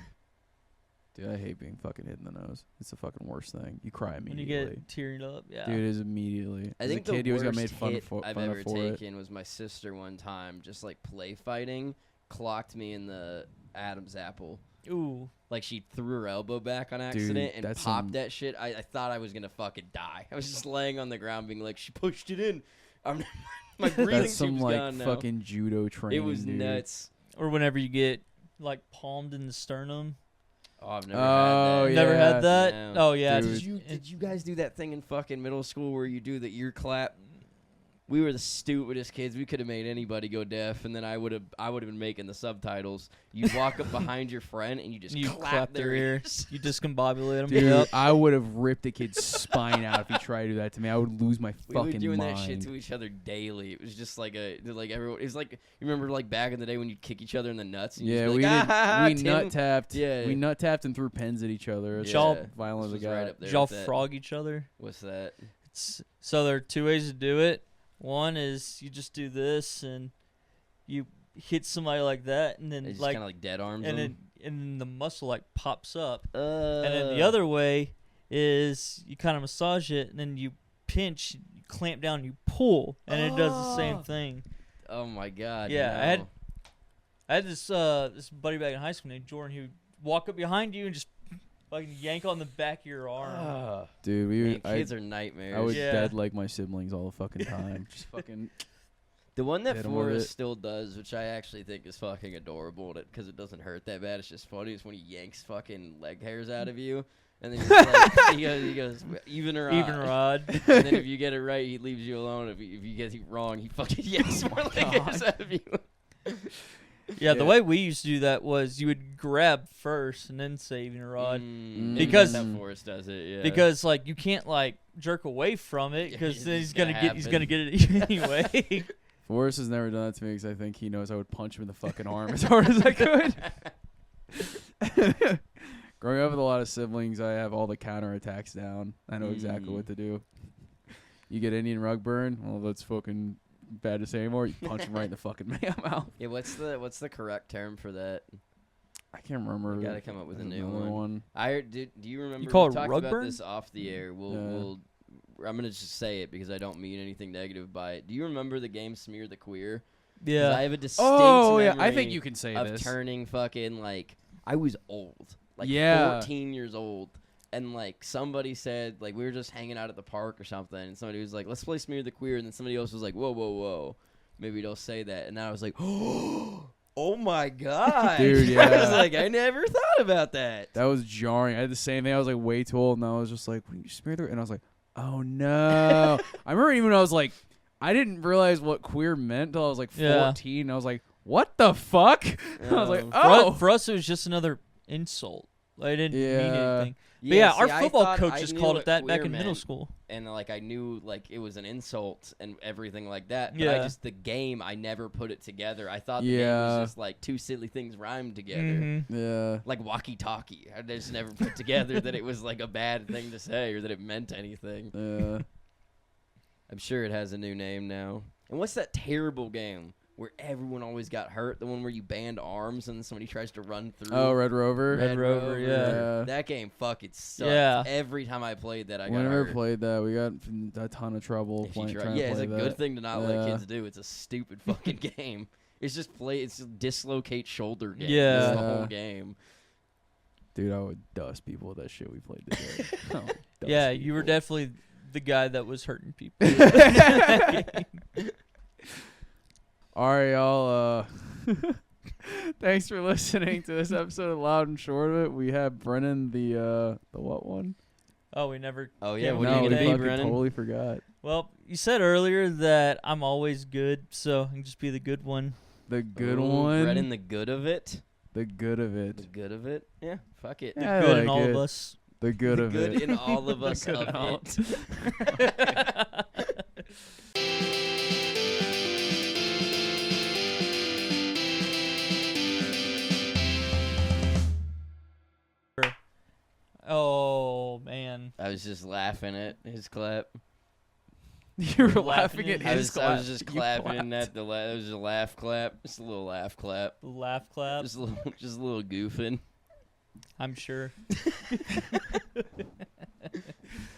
Dude, I hate being fucking hit in the nose. It's the fucking worst thing. You cry When immediately. you get teared up, yeah. Dude, it is immediately. I As think a kid, the you always got worst made fun hit for, I've fun ever for it. taken was my sister one time, just like play fighting, clocked me in the Adam's apple. Ooh. Like she threw her elbow back on accident and popped that shit. I thought I was going to fucking die. I was just laying on the ground being like, she pushed it in. My breathing That's some tube's like gone now. fucking judo training. It was dude. nuts. Or whenever you get like palmed in the sternum. Oh, I've never had that. yeah. Never had that? No. Oh, yeah. Dude. Did you guys do that thing in fucking middle school where you do the ear clap? We were the stupidest kids. We could have made anybody go deaf, and then I would have been making the subtitles. You walk up behind your friend and you just clap their ears. You discombobulate them. Dude, Yep. I would have ripped a kid's spine out if he tried to do that to me. I would lose my We fucking were doing mind. that shit to each other daily. It was just like everyone. It was like, you remember like back in the day when you'd kick each other in the nuts. And Yeah, you'd we be like, we nut tapped. Yeah. We nut tapped and threw pens at each other. It's Y'all- violent as a This was guy. right up there Did y'all with that. frog each other? What's that? So there are 2 ways to do it. One is you just do this and you hit somebody like that, and then They just like, kind of like dead arms and them. then the muscle like pops up. And And then the other way is you kind of massage it, and then you pinch, you clamp down, you pull, and it does the same thing. Oh my god. Yeah, no. I had this buddy back in high school named Jordan who'd walk up behind you and just fucking yank on the back of your arm. Dude, Man, kids are nightmares. I would Yeah. dead like my siblings all the fucking time. Just fucking. The one that hit 'em with Forrest it. still does, which I actually think is fucking adorable, because it doesn't hurt that bad. It's just funny. Is when he yanks fucking leg hairs out of you, and then he's like, he goes, even or Even odd. rod. And then if you get it right, he leaves you alone. If you get it wrong, he fucking yanks more leg hairs out of you. Yeah, the way we used to do that was you would grab first and then say even rod. that's Because- how Forrest does it. Yeah. Because like you can't like jerk away from it Yeah, because it's then just he's gonna gonna get it anyway. Forrest has never done that to me because I think he knows I would punch him in the fucking arm as hard as I could. Growing up with a lot of siblings, I have all the counterattacks down. I know exactly what to do. You get Indian rug burn, well, that's fucking bad to say anymore. You punch him right in the fucking mouth. Yeah, what's the correct term for that? I can't remember. We gotta come up with a new Another one. Do you remember? You call we it talked rug about burn? this off the air. I'm gonna just say it because I don't mean anything negative by it. Do you remember the game Smear the Queer? 'Cause I have a distinct yeah. I memory think you can say of this. turning fucking like I was old, like Yeah. 14 years old, and like somebody said like we were just hanging out at the park or something, and somebody was like, "Let's play Smear the Queer," and then somebody else was like, "Whoa, whoa, whoa, maybe don't say that," and then I was like, "Oh my god, Dude, I was yeah. like, I never thought about that. That was jarring. I had the same thing. I was like way too old, and I was just like, "When you smear the," and I was like, "Oh no!" I remember even when I was like, I didn't realize what queer meant until I was like 14. Yeah. I was like, "What the fuck?" I was like, Oh. "Oh." For us, it was just another insult. Like, it didn't mean Yeah. anything. But yeah, our see, I football thought coach I just knew called what it that back queer in middle meant, school. and like I knew like it was an insult and everything like that. But Yeah. the game I never put it together. I thought the game Yeah. was just like two silly things rhymed together. Mm-hmm. Yeah. Like walkie-talkie. I just never put together that it was like a bad thing to say or that it meant anything. Yeah. I'm sure it has a new name now. And what's that terrible game where everyone always got hurt. The one where you band arms and somebody tries to run through. Oh, Red Rover. Red Rover, yeah. That game fucking sucked. Yeah. Every time I played that, I got Whenever hurt. played that, we got in a ton of trouble trying to play it's a that. good thing to not let Yeah. kids do. It's a stupid fucking game. It's just dislocate shoulder game. Yeah. It's the whole game. Dude, I would dust people with that shit we played today. I would dust Yeah, you were people. definitely the guy that was hurting people. All right, y'all. Thanks for listening to this episode of Loud and Short of It. We have Brennan, the what one? Oh, we never. Oh, yeah. came What up are you No, with gonna we be, a- fucking Brennan? totally forgot. Well, you said earlier that I'm always good, so I can just be the good one. The good Ooh, one. Brennan, the good of it. The good of The it. good of it. Yeah, fuck it. Yeah, I Good in like all it. of us. The good The of good it. in all of The us good of in all- it. Oh man. I was just laughing at his clap. You were Laughing laughing at at I his was clap. just You clapping clapped. at the. It was a laugh clap. Just a little laugh clap. Laugh clap. Just a little goofing. I'm sure.